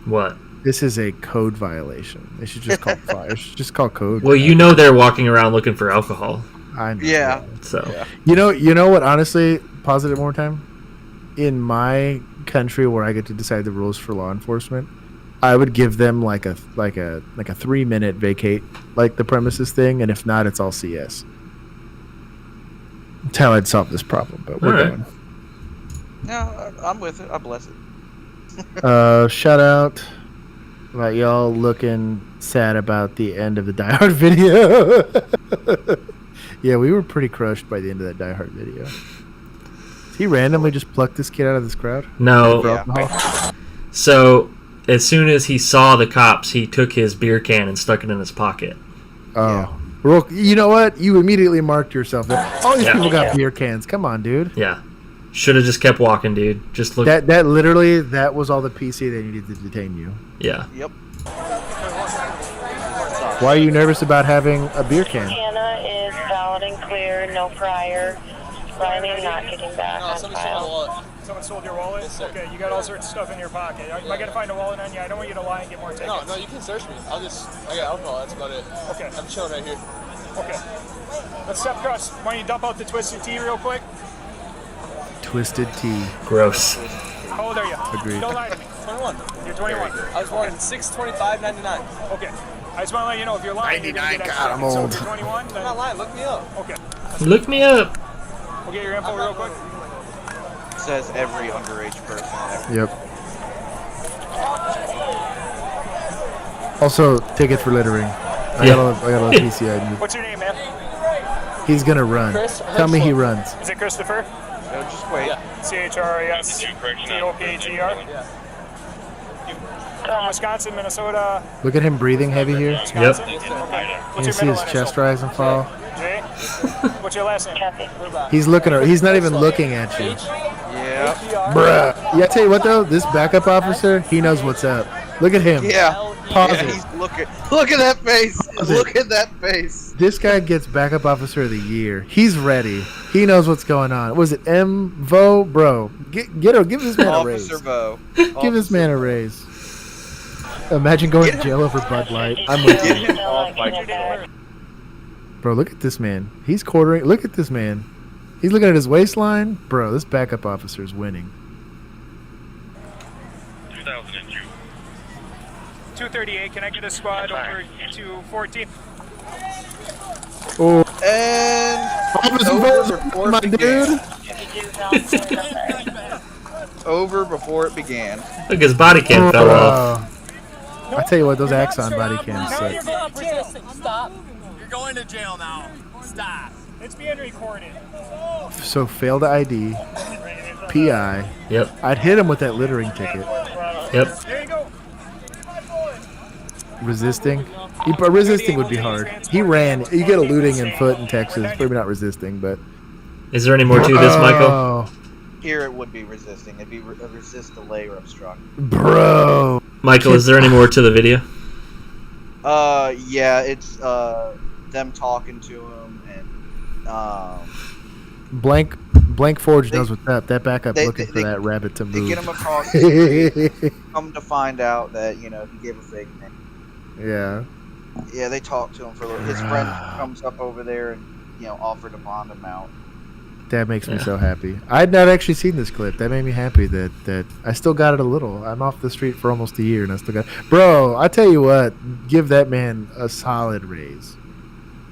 What? This is a code violation. They should just call fire. It should just call code. Well, you know they're walking around looking for alcohol. I know. Yeah. So. Yeah. You know what? Honestly, pause it one more time. In my country, where I get to decide the rules for law enforcement, I would give them like a 3-minute vacate, like the premises thing, and if not, it's all CS. That's how I'd solve this problem, but we're going. No, I'm with it. I bless it. Shout out about y'all looking sad about the end of the Die Hard video. Yeah, we were pretty crushed by the end of that Die Hard video. Did he randomly just plucked this kid out of this crowd? No. So, as soon as he saw the cops, he took his beer can and stuck it in his pocket. Oh. Well, you know what? You immediately marked yourself there. All these people got beer cans. Come on, dude. Yeah. Should have just kept walking, dude. Just look. That literally, that was all the PC they needed to detain you. Yeah. Yep. Why are you nervous about having a beer can? Hannah is valid and clear, no prior. Ryan not kicking back on file. Someone stole your wallet? Yes, okay, you got all sorts of stuff in your pocket. Am I going to find a wallet on you? I don't want you to lie and get more tickets. No, you can search me. I got alcohol, that's about it. Okay. I'm chilling right here. Okay. Let's step across. Why don't you dump out the Twisted Tea real quick? Twisted Tea. Gross. How old are you? Agreed. Don't lie to me. 21. You're 21. I was born in 6/25/99. Okay. I just want to let you know if you're lying, you're going to get God, I'm extra. old. So if you're 21, then... I'm not lying, look me up. Okay. Look me up. We'll get your info real quick. Says every underage person ever. Yep. Also, ticket for littering. I got all the PC items. What's your name, man? He's gonna run. Chris, Tell me he runs. Is it Christopher? No, just wait. CHRIS TOPGR? From Wisconsin, Minnesota. Look at him breathing heavy here. Yep. Okay. What's You your see his middle chest rise and fall. Jay? What's your last name? He's looking. He's not even looking at you. Yeah. Bruh. Yeah, I tell you what though, this backup officer, he knows what's up. Look at him. Yeah. Pause Yeah, it. he's looking. Look at that face. Pause it. Look at that face. This guy gets backup officer of the year. He's ready. He knows what's going on. Was it MVO? Bro, give this man a raise. Officer Vo. Give this man a raise. Imagine going to jail over Bud Light. I'm with you. Bro, look at this man. He's quartering. Look at this man. He's looking at his waistline. Bro, this backup officer is winning. 238, can I get a squad over to 14? Oh. And Officer before my it began. dude. Over before it began. Look, his body cam fell off. I tell you what, those Axon body cams suck. Stop. You're going to jail now. Stop. It's being recorded. So failed ID, PI. Yep. I'd hit him with that littering ticket. Yep. There you go. resisting. Resisting would be hard. He ran. You get a looting in foot in Texas. Maybe not resisting, but. Is there any more to this, Michael? Here it would be resisting. It'd be resist, delay, or obstruct. Bro. Michael, is there any more to the video? Yeah, it's them talking to him and Blank Forge knows what's up. That backup looking for that rabbit to move. They get him across the street, come to find out that, he gave a fake name. Yeah. Yeah, they talk to him for a little. His friend comes up over there and, offered to bond him out. That makes me so happy. I'd not actually seen this clip. That made me happy that I still got it a little. I'm off the street for almost a year and I still got it. Bro, I tell you what, give that man a solid raise.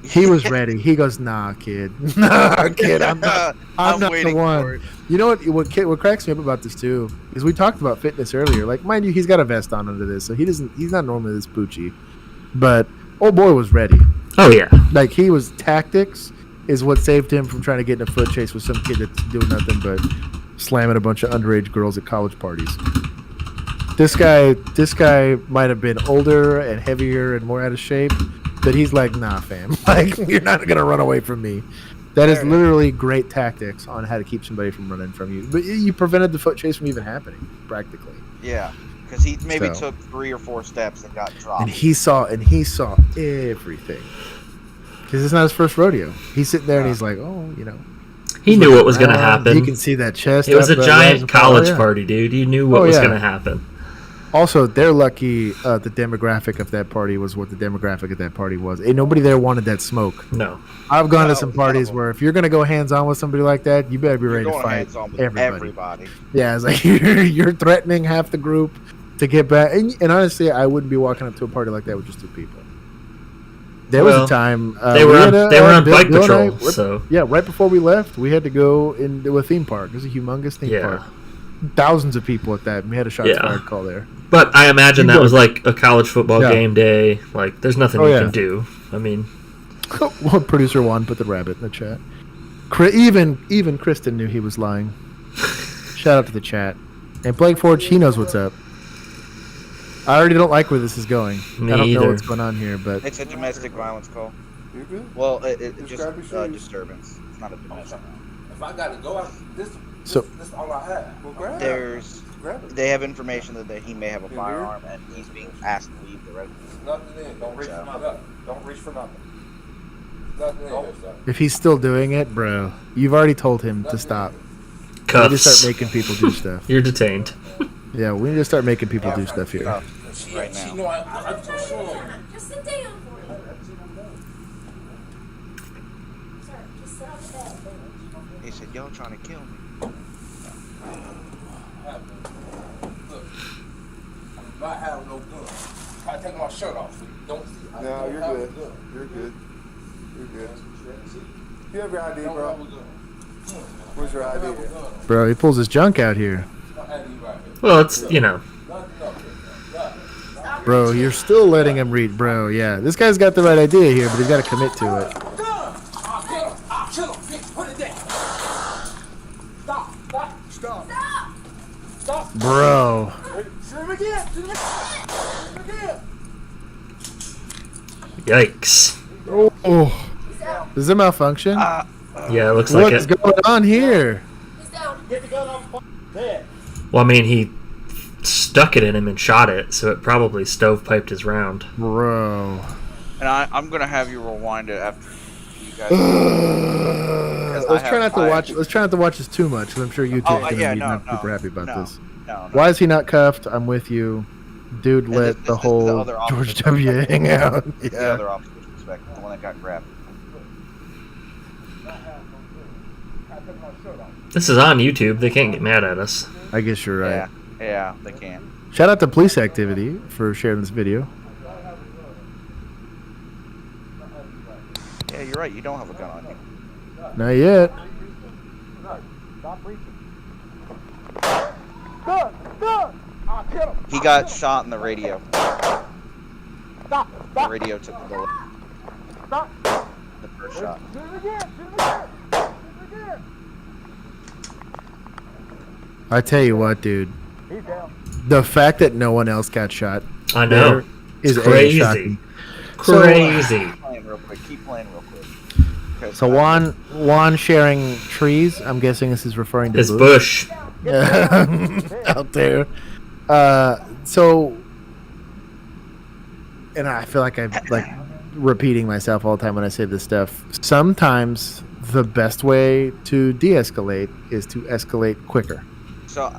He was ready. He goes, nah, kid. Nah, kid, I'm not the one. You know what cracks me up about this too is we talked about fitness earlier. Like, mind you, he's got a vest on under this, so he's not normally this poochy. But old boy was ready. Oh yeah. Like, he was tactics is what saved him from trying to get in a foot chase with some kid that's doing nothing but slamming a bunch of underage girls at college parties. This guy might have been older and heavier and more out of shape, but he's like, nah, fam. Like, you're not gonna run away from me. That is literally great tactics on how to keep somebody from running from you. But you prevented the foot chase from even happening, practically. Yeah, because he maybe took 3 or 4 steps and got dropped. And he saw everything. Because it's not his first rodeo. He's sitting there and he's like, He knew what was going to happen. You can see that chest. It was a giant college party, dude. You knew what was going to happen. Also, they're lucky the demographic of that party was what the demographic of that party was. Ain't nobody there wanted that smoke. No. I've gone to some parties where if you're going to go hands-on with somebody like that, you better be ready to fight everybody. Yeah, it's like you're threatening half the group to get back. And honestly, I wouldn't be walking up to a party like that with just 2 people. There was a time they were on bike patrol. Right before we left, we had to go into a theme park. It was a humongous theme park. Thousands of people at that. And we had a shots fired call there. But I imagine that was like a college football game day. Like, there's nothing you can do. I mean, producer Juan put the rabbit in the chat. Even Kristen knew he was lying. Shout out to the chat. And Blake Forge, he knows what's up. I already don't like where this is going. I don't know what's going on here, but it's a domestic violence call. You good? Well, it's just disturbance. It's not a domestic. If I got to go out, this all I have. Well, grab it. They have information that he may have a firearm and he's being asked to leave the residence. Nothing in. Don't reach for nothing. Don't reach for nothing. Nothing in. If he's still doing it, bro, you've already told him to stop. Cuffs. We need to start making people do stuff. You're detained. Yeah, we need to start making people do stuff here. Right now. Just sit down. He said, y'all trying to kill me. Look, I'm not having no gun. I take my shirt off. So you don't see. No, you're good. You're good. You're good. You have your ID, bro. Where's your ID? Bro, he pulls his junk out here. Well, it's, Bro, you're still letting him read. Bro, yeah. This guy's got the right idea here, but he's got to commit to it. Bro. Yikes. Oh. Does it malfunction? Yeah, it looks like it. What's going on here? Well, I mean, he stuck it in him and shot it, so it probably stovepiped his round. Bro. And I'm gonna have you rewind it after you guys. Let's try not to watch this too much, because I'm sure YouTube's gonna be not super happy about this. No. Why is he not cuffed? I'm with you, dude. Let the whole George W. hang out. Yeah. The other officer's perspective, the one that got grabbed. This is on YouTube. They can't get mad at us. I guess you're right. Yeah, they can. Shout out to Police Activity for sharing this video. Yeah, you're right. You don't have a gun on you. Not yet. He got shot in the radio. The radio took the bullet. The first shot. I tell you what, dude. The fact that no one else got shot. I know. is crazy. shocking. Crazy. Keep playing real quick. So Juan sharing trees. I'm guessing this is referring to It's Bush. out there. So, and I feel like I'm like repeating myself all the time when I say this stuff. Sometimes the best way to de-escalate is to escalate quicker. So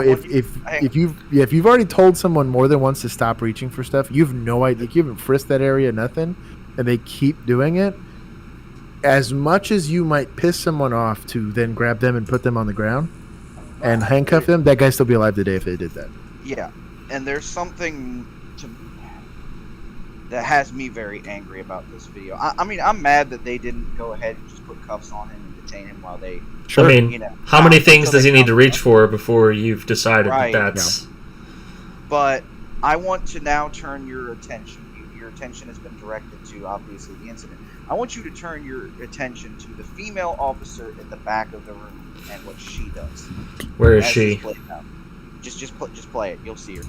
if you've already told someone more than once to stop reaching for stuff, you've no idea. You haven't frisked that area, nothing, and they keep doing it. As much as you might piss someone off to then grab them and put them on the ground and handcuff them, that guy'd still be alive today if they did that. Yeah, and there's something that has me very angry about this video. I mean, I'm mad that they didn't go ahead and just put cuffs on him and detain him while they... Sure. I mean, how many things does he need to reach for before you've decided that that's... Yeah. But I want to now turn your attention. Your attention has been directed to, obviously, the incident. I want you to turn your attention to the female officer in the back of the room and what she does. Where is she? Just play it. You'll see her.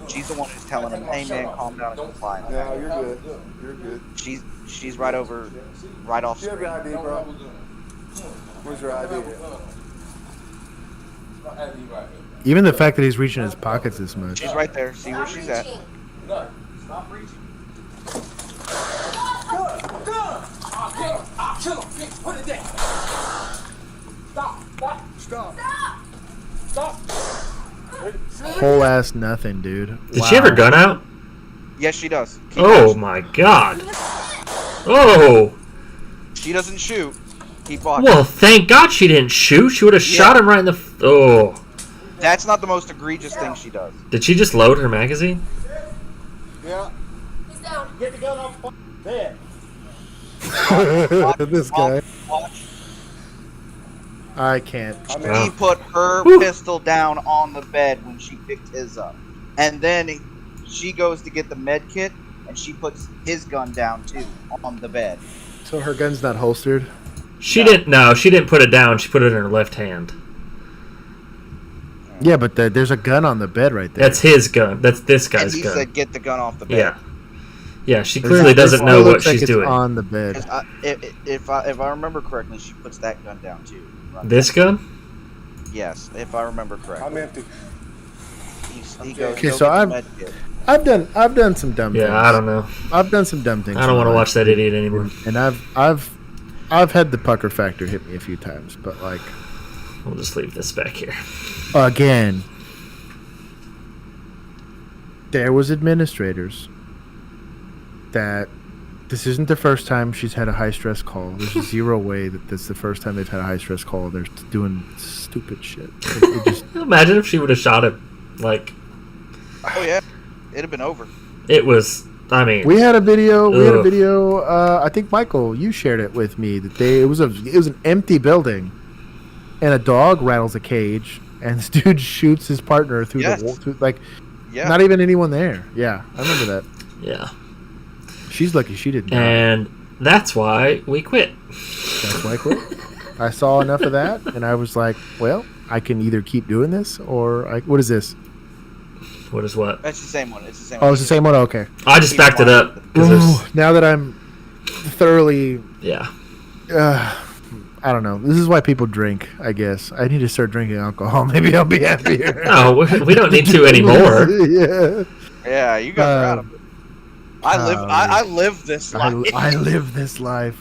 She's the one who's telling him, "Hey man, calm down and comply." No, you're good. You're good. She's right off screen. Your ID, bro. Where's your ID? Even the fact that he's reaching his pockets this much. She's right there. See where she's at. Stop reaching. Kill him. Put it down. Stop. Whole ass nothing, dude. Did she have her gun out? Yes, she does. My god. Oh. She doesn't shoot. Well, thank God she didn't shoot. She would have shot him right in the... Oh. That's not the most egregious thing she does. Did she just load her magazine? Yeah. He's down. Get the gun off the bed. This guy. I can't. He put her pistol down on the bed when she picked his up. And then she goes to get the med kit, and she puts his gun down, too, on the bed. So her gun's not holstered? She didn't put it down. She put it in her left hand. Yeah, but there's a gun on the bed right there. That's his gun. That's this guy's gun. And he said, get the gun off the bed. Yeah, she clearly doesn't know what she's doing. On the bed. If I remember correctly, she puts that gun down, too. This gun? Yes, if I remember correctly. I'm empty. He goes, okay, so I've done some dumb things. Yeah, I don't know. I've done some dumb things. I don't want to watch that idiot anymore. And I've had the pucker factor hit me a few times, but like, we'll just leave this back here. Again, there was administrators that this isn't the first time she's had a high stress call. There's zero way that this is the first time they've had a high stress call. They're doing stupid shit. Imagine if she would have shot him, like. Oh yeah, it'd have been over. It was. I mean, we had a video. I think Michael, you shared it with me that it was an empty building, and a dog rattles a cage, and this dude shoots his partner through the wall. Not even anyone there. Yeah, I remember that. Yeah. She's lucky she didn't. And that's why we quit. That's why I quit. I saw enough of that, and I was like, well, I can either keep doing this, or what is this? What is what? That's the same one. It's the same one. Oh, it's the same one? Okay. I just backed it up. Now that I'm thoroughly... Yeah. I don't know. This is why people drink, I guess. I need to start drinking alcohol. Maybe I'll be happier. No, we don't need to anymore. Yeah. Yeah, you guys are out of it. I live this life. I live this life.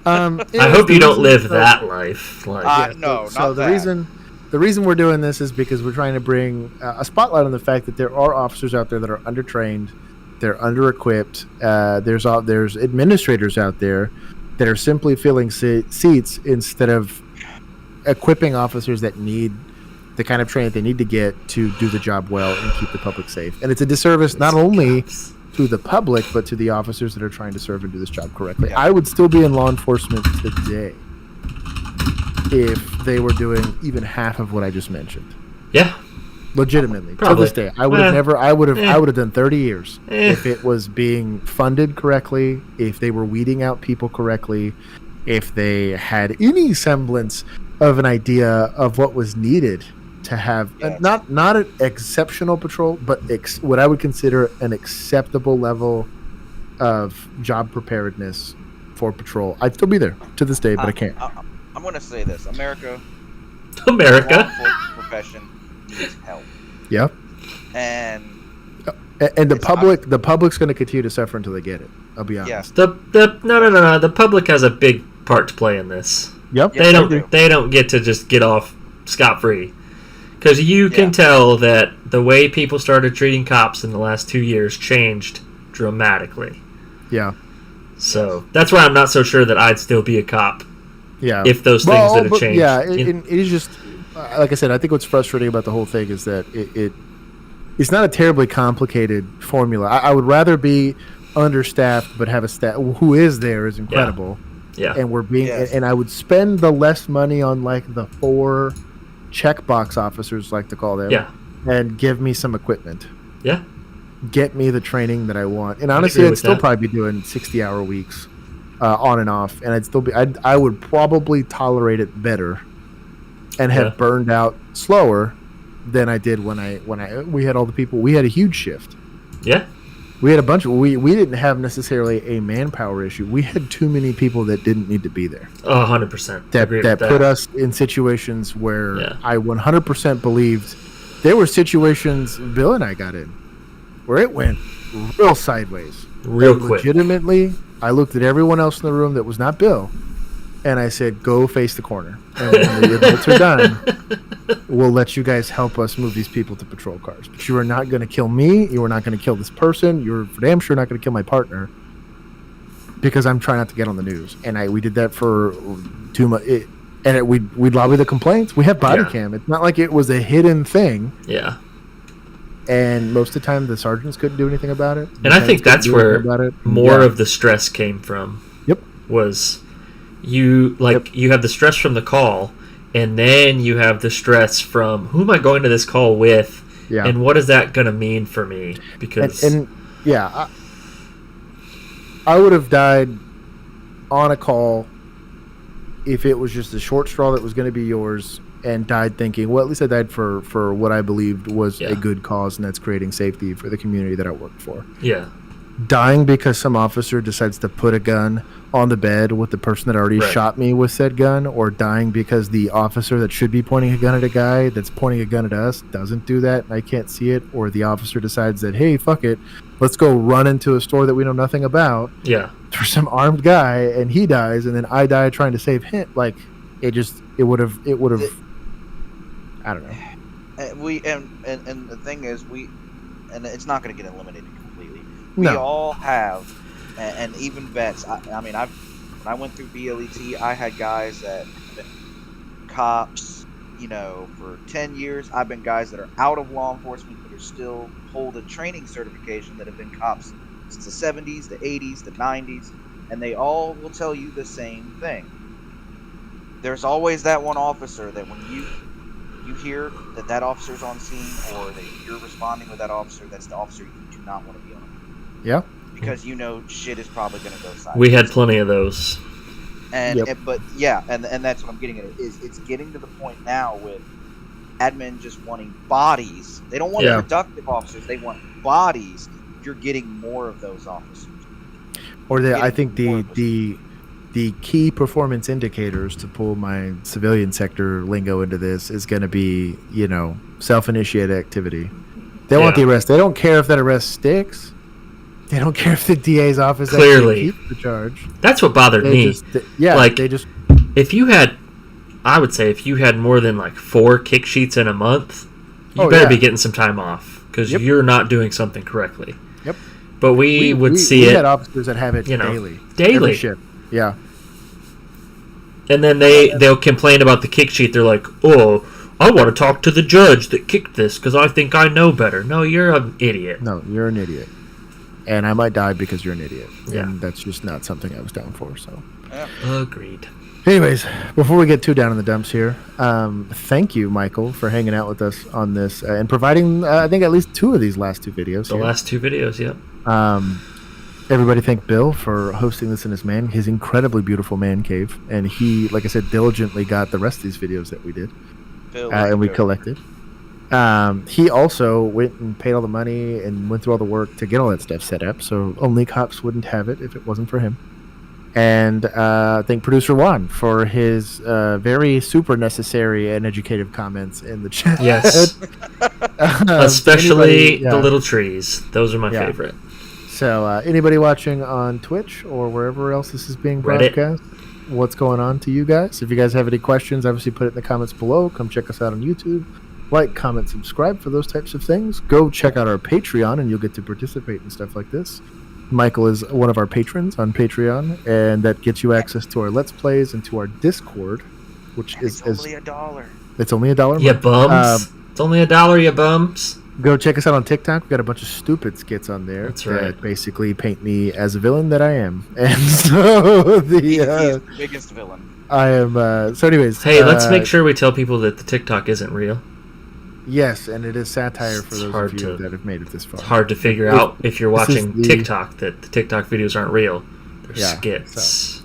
I hope you don't live that life. No, not that. The reason we're doing this is because we're trying to bring a spotlight on the fact that there are officers out there that are undertrained, they're under-equipped. There's administrators out there that are simply filling seats instead of equipping officers that need the kind of training that they need to get to do the job well and keep the public safe. And it's a disservice not only to the public, but to the officers that are trying to serve and do this job correctly. I would still be in law enforcement today if they were doing even half of what I just mentioned. Yeah. Legitimately. Probably. To this day. I would have done 30 years if it was being funded correctly, if they were weeding out people correctly, if they had any semblance of an idea of what was needed to have not an exceptional patrol, but what I would consider an acceptable level of job preparedness for patrol. I'd still be there to this day, but I can't. I'm going to say this: America, the law enforcement profession needs help. Yeah. And the public's going to continue to suffer until they get it. I'll be honest. No. The public has a big part to play in this. Yep. They don't get to just get off scot-free. Because you can tell that the way people started treating cops in the last 2 years changed dramatically. Yeah. So that's why I'm not so sure that I'd still be a cop. Yeah. If those things that have changed. Yeah, it is just, like I said, I think what's frustrating about the whole thing is that it's not a terribly complicated formula. I would rather be understaffed but have a staff who is there is incredible. Yeah. And we're being and I would spend the less money on like the 4 checkbox officers, like to call them. Yeah. And give me some equipment. Yeah. Get me the training that I want. And honestly, I'd still probably be doing 60-hour weeks on and off, and I'd still be. I would probably tolerate it better, and have burned out slower than I did when we had all the people. We had a huge shift. Yeah. We had a bunch of we didn't have necessarily a manpower issue. We had too many people that didn't need to be there. 100%. That put us in situations where I 100% believed there were situations Bill and I got in where it went real sideways. Real quick. Legitimately, I looked at everyone else in the room that was not Bill, and I said, "Go face the corner. And when the adults are done, we'll let you guys help us move these people to patrol cars. But you are not going to kill me. You are not going to kill this person. You're for damn sure not going to kill my partner, because I'm trying not to get on the news." And we did that for 2 months. We'd lobby the complaints. We have body cam. It's not like it was a hidden thing. Yeah. And most of the time, the sergeants couldn't do anything about it. And I think that's where more of the stress came from. Yep. Was you have the stress from the call, and then you have the stress from who am I going to this call with, and what is that going to mean for me? Because I would have died on a call if it was just a short straw that was going to be yours, and died thinking, well, at least I died for what I believed was a good cause, and that's creating safety for the community that I worked for. Yeah. Dying because some officer decides to put a gun on the bed with the person that already shot me with said gun, or dying because the officer that should be pointing a gun at a guy that's pointing a gun at us doesn't do that and I can't see it, or the officer decides that, hey, fuck it, let's go run into a store that we know nothing about. Yeah. There's some armed guy and he dies, and then I die trying to save him. Like, it would have I don't know. And the thing is, and it's not going to get eliminated completely. We all have, and even vets. I mean, when I went through BLET, I had guys that have been cops, for 10 years. I've been guys that are out of law enforcement but are still hold a training certification that have been cops since the 70s, the 80s, the 90s, and they all will tell you the same thing. There's always that one officer that when you hear that officer's on scene, or that you're responding with that officer, that's the officer you do not want to be on. Yeah. Because shit is probably going to go sideways. We had plenty of those. And that's what I'm getting at. Is it's getting to the point now with admin just wanting bodies. They don't want productive officers. They want bodies. You're getting more of those officers. Or I think the key performance indicators, to pull my civilian sector lingo into this, is going to be, self-initiated activity. They want the arrest. They don't care if that arrest sticks. They don't care if the DA's office clearly keeps the charge. That's what bothered me. I would say if you had more than 4 kick sheets in a month, you better be getting some time off, because you're not doing something correctly. Yep. But we had officers that have it daily. Every shift. Yeah. And then they'll complain about the kick sheet. They're like, "Oh, I want to talk to the judge that kicked this because I think I know better." No, you're an idiot. No, you're an idiot. And I might die because you're an idiot. Yeah. And that's just not something I was down for. So. Agreed. Anyways, before we get too down in the dumps here, thank you, Michael, for hanging out with us on this and providing, I think, at least 2 of these last 2 videos. The last 2 videos, yep. Everybody thank Bill for hosting this in his incredibly beautiful man cave. And he, like I said, diligently got the rest of these videos that we did. and we collected. He also went and paid all the money and went through all the work to get all that stuff set up, so OnlyCops wouldn't have it if it wasn't for him. And thank producer Juan for his very super necessary and educative comments in the chat. Yes. Especially the little trees. Those are my favorite. So anybody watching on Twitch or wherever else this is being broadcast, what's going on to you guys? If you guys have any questions, obviously put it in the comments below. Come check us out on YouTube. Like, comment, subscribe for those types of things. Go check out our Patreon and you'll get to participate in stuff like this. Michael is one of our patrons on Patreon, and that gets you access to our Let's Plays and to our Discord, which is only $1. It's only $1. You bums. It's only $1, you bums. Go check us out on TikTok. We've got a bunch of stupid skits on there. That's right. That basically paint me as a villain that I am. And so he's the biggest villain. I am. So anyways. Hey, let's make sure we tell people that the TikTok isn't real. Yes, and it is satire for those of you that have made it this far. It's hard to figure out if you're watching TikTok that the TikTok videos aren't real. They're skits.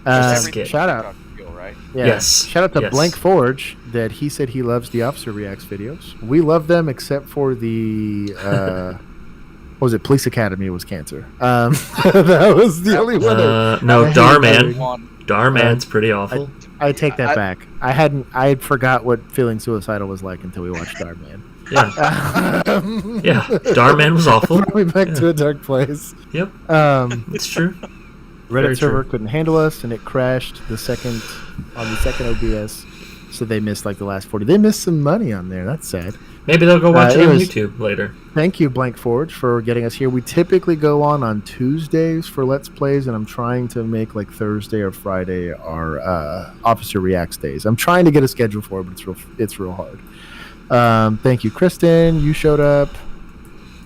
Shout out. Yes. Shout out to Blank Forge that he said he loves the Officer Reacts videos. We love them except for the what was it? Police Academy was cancer. That was the only one. No, Darman. Darman's pretty awful. I take that back. I had forgot what feeling suicidal was like until we watched Darman. Yeah. Darman was awful. Brought me back to a dark place. Yep. It's true. Reddit server couldn't handle us, and it crashed on the second OBS. So they missed like the last 40. They missed some money on there. That's sad. Maybe they'll go watch it on YouTube later. Thank you, Blank Forge, for getting us here. We typically go on Tuesdays for Let's Plays, and I'm trying to make like Thursday or Friday our Officer Reacts days. I'm trying to get a schedule for it, but it's real hard. Thank you, Kristen. You showed up.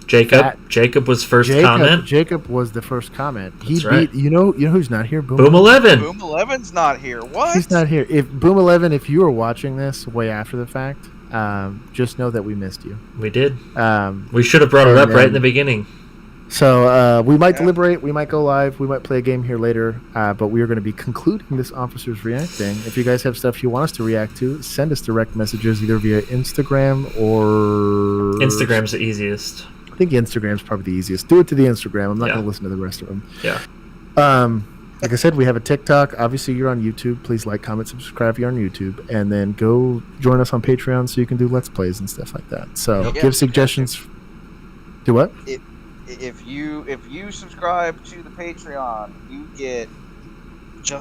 Jacob was first comment. Jacob was the first comment. That's right. You know who's not here? Boom 11. Boom 11's not here. What? He's not here. If Boom 11, if you are watching this way after the fact, just know that we missed you. We did. We should have brought it up right in the beginning. So we might deliberate. We might go live. We might play a game here later. But we are going to be concluding this Officers Reacting. If you guys have stuff you want us to react to, send us direct messages either via Instagram or... Instagram's the easiest. I think Instagram's probably the easiest. Do it to the Instagram. I'm not going to listen to the rest of them. Yeah. Like I said, we have a TikTok. Obviously, you're on YouTube. Please like, comment, subscribe if you're on YouTube. And then go join us on Patreon so you can do Let's Plays and stuff like that. So give suggestions. Do what? If you subscribe to the Patreon, you get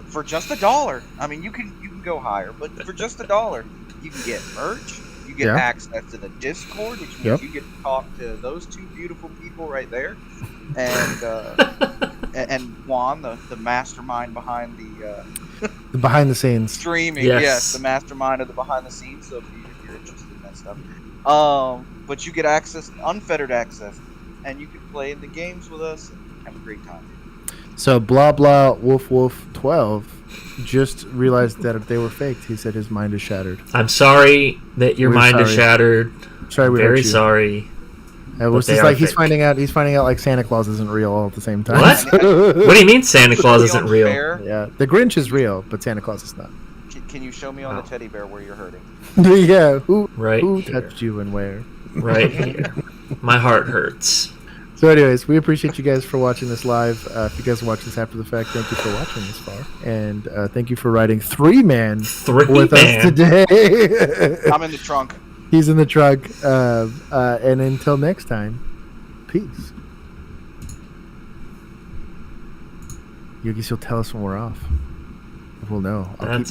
for just $1. I mean, you can go higher, but for just $1, you can get merch. You get access to the Discord, which means you get to talk to those two beautiful people right there, and Juan, the mastermind behind the behind the scenes streaming. Yes, the mastermind of the behind the scenes. So if you're interested in that stuff, but you get access, unfettered access, and you can play in the games with us and have a great time. So blah blah wolf 12 just realized that if they were faked, he said his mind is shattered. I'm sorry that your mind is shattered. Sorry, very sorry. It was just like he's finding out like Santa Claus isn't real all at the same time. What? What do you mean Santa Claus isn't real? Yeah, the Grinch is real, but Santa Claus is not. Can you show me on the teddy bear where you're hurting? Yeah, who here. touched you and where? Right here. My heart hurts. So anyways, we appreciate you guys for watching this live. If you guys watch this after the fact, thank you for watching this far. And thank you for riding three-man with us today. I'm in the trunk. He's in the trunk. And until next time, peace. Yogi, you'll tell us when we're off. We'll know. I'll keep my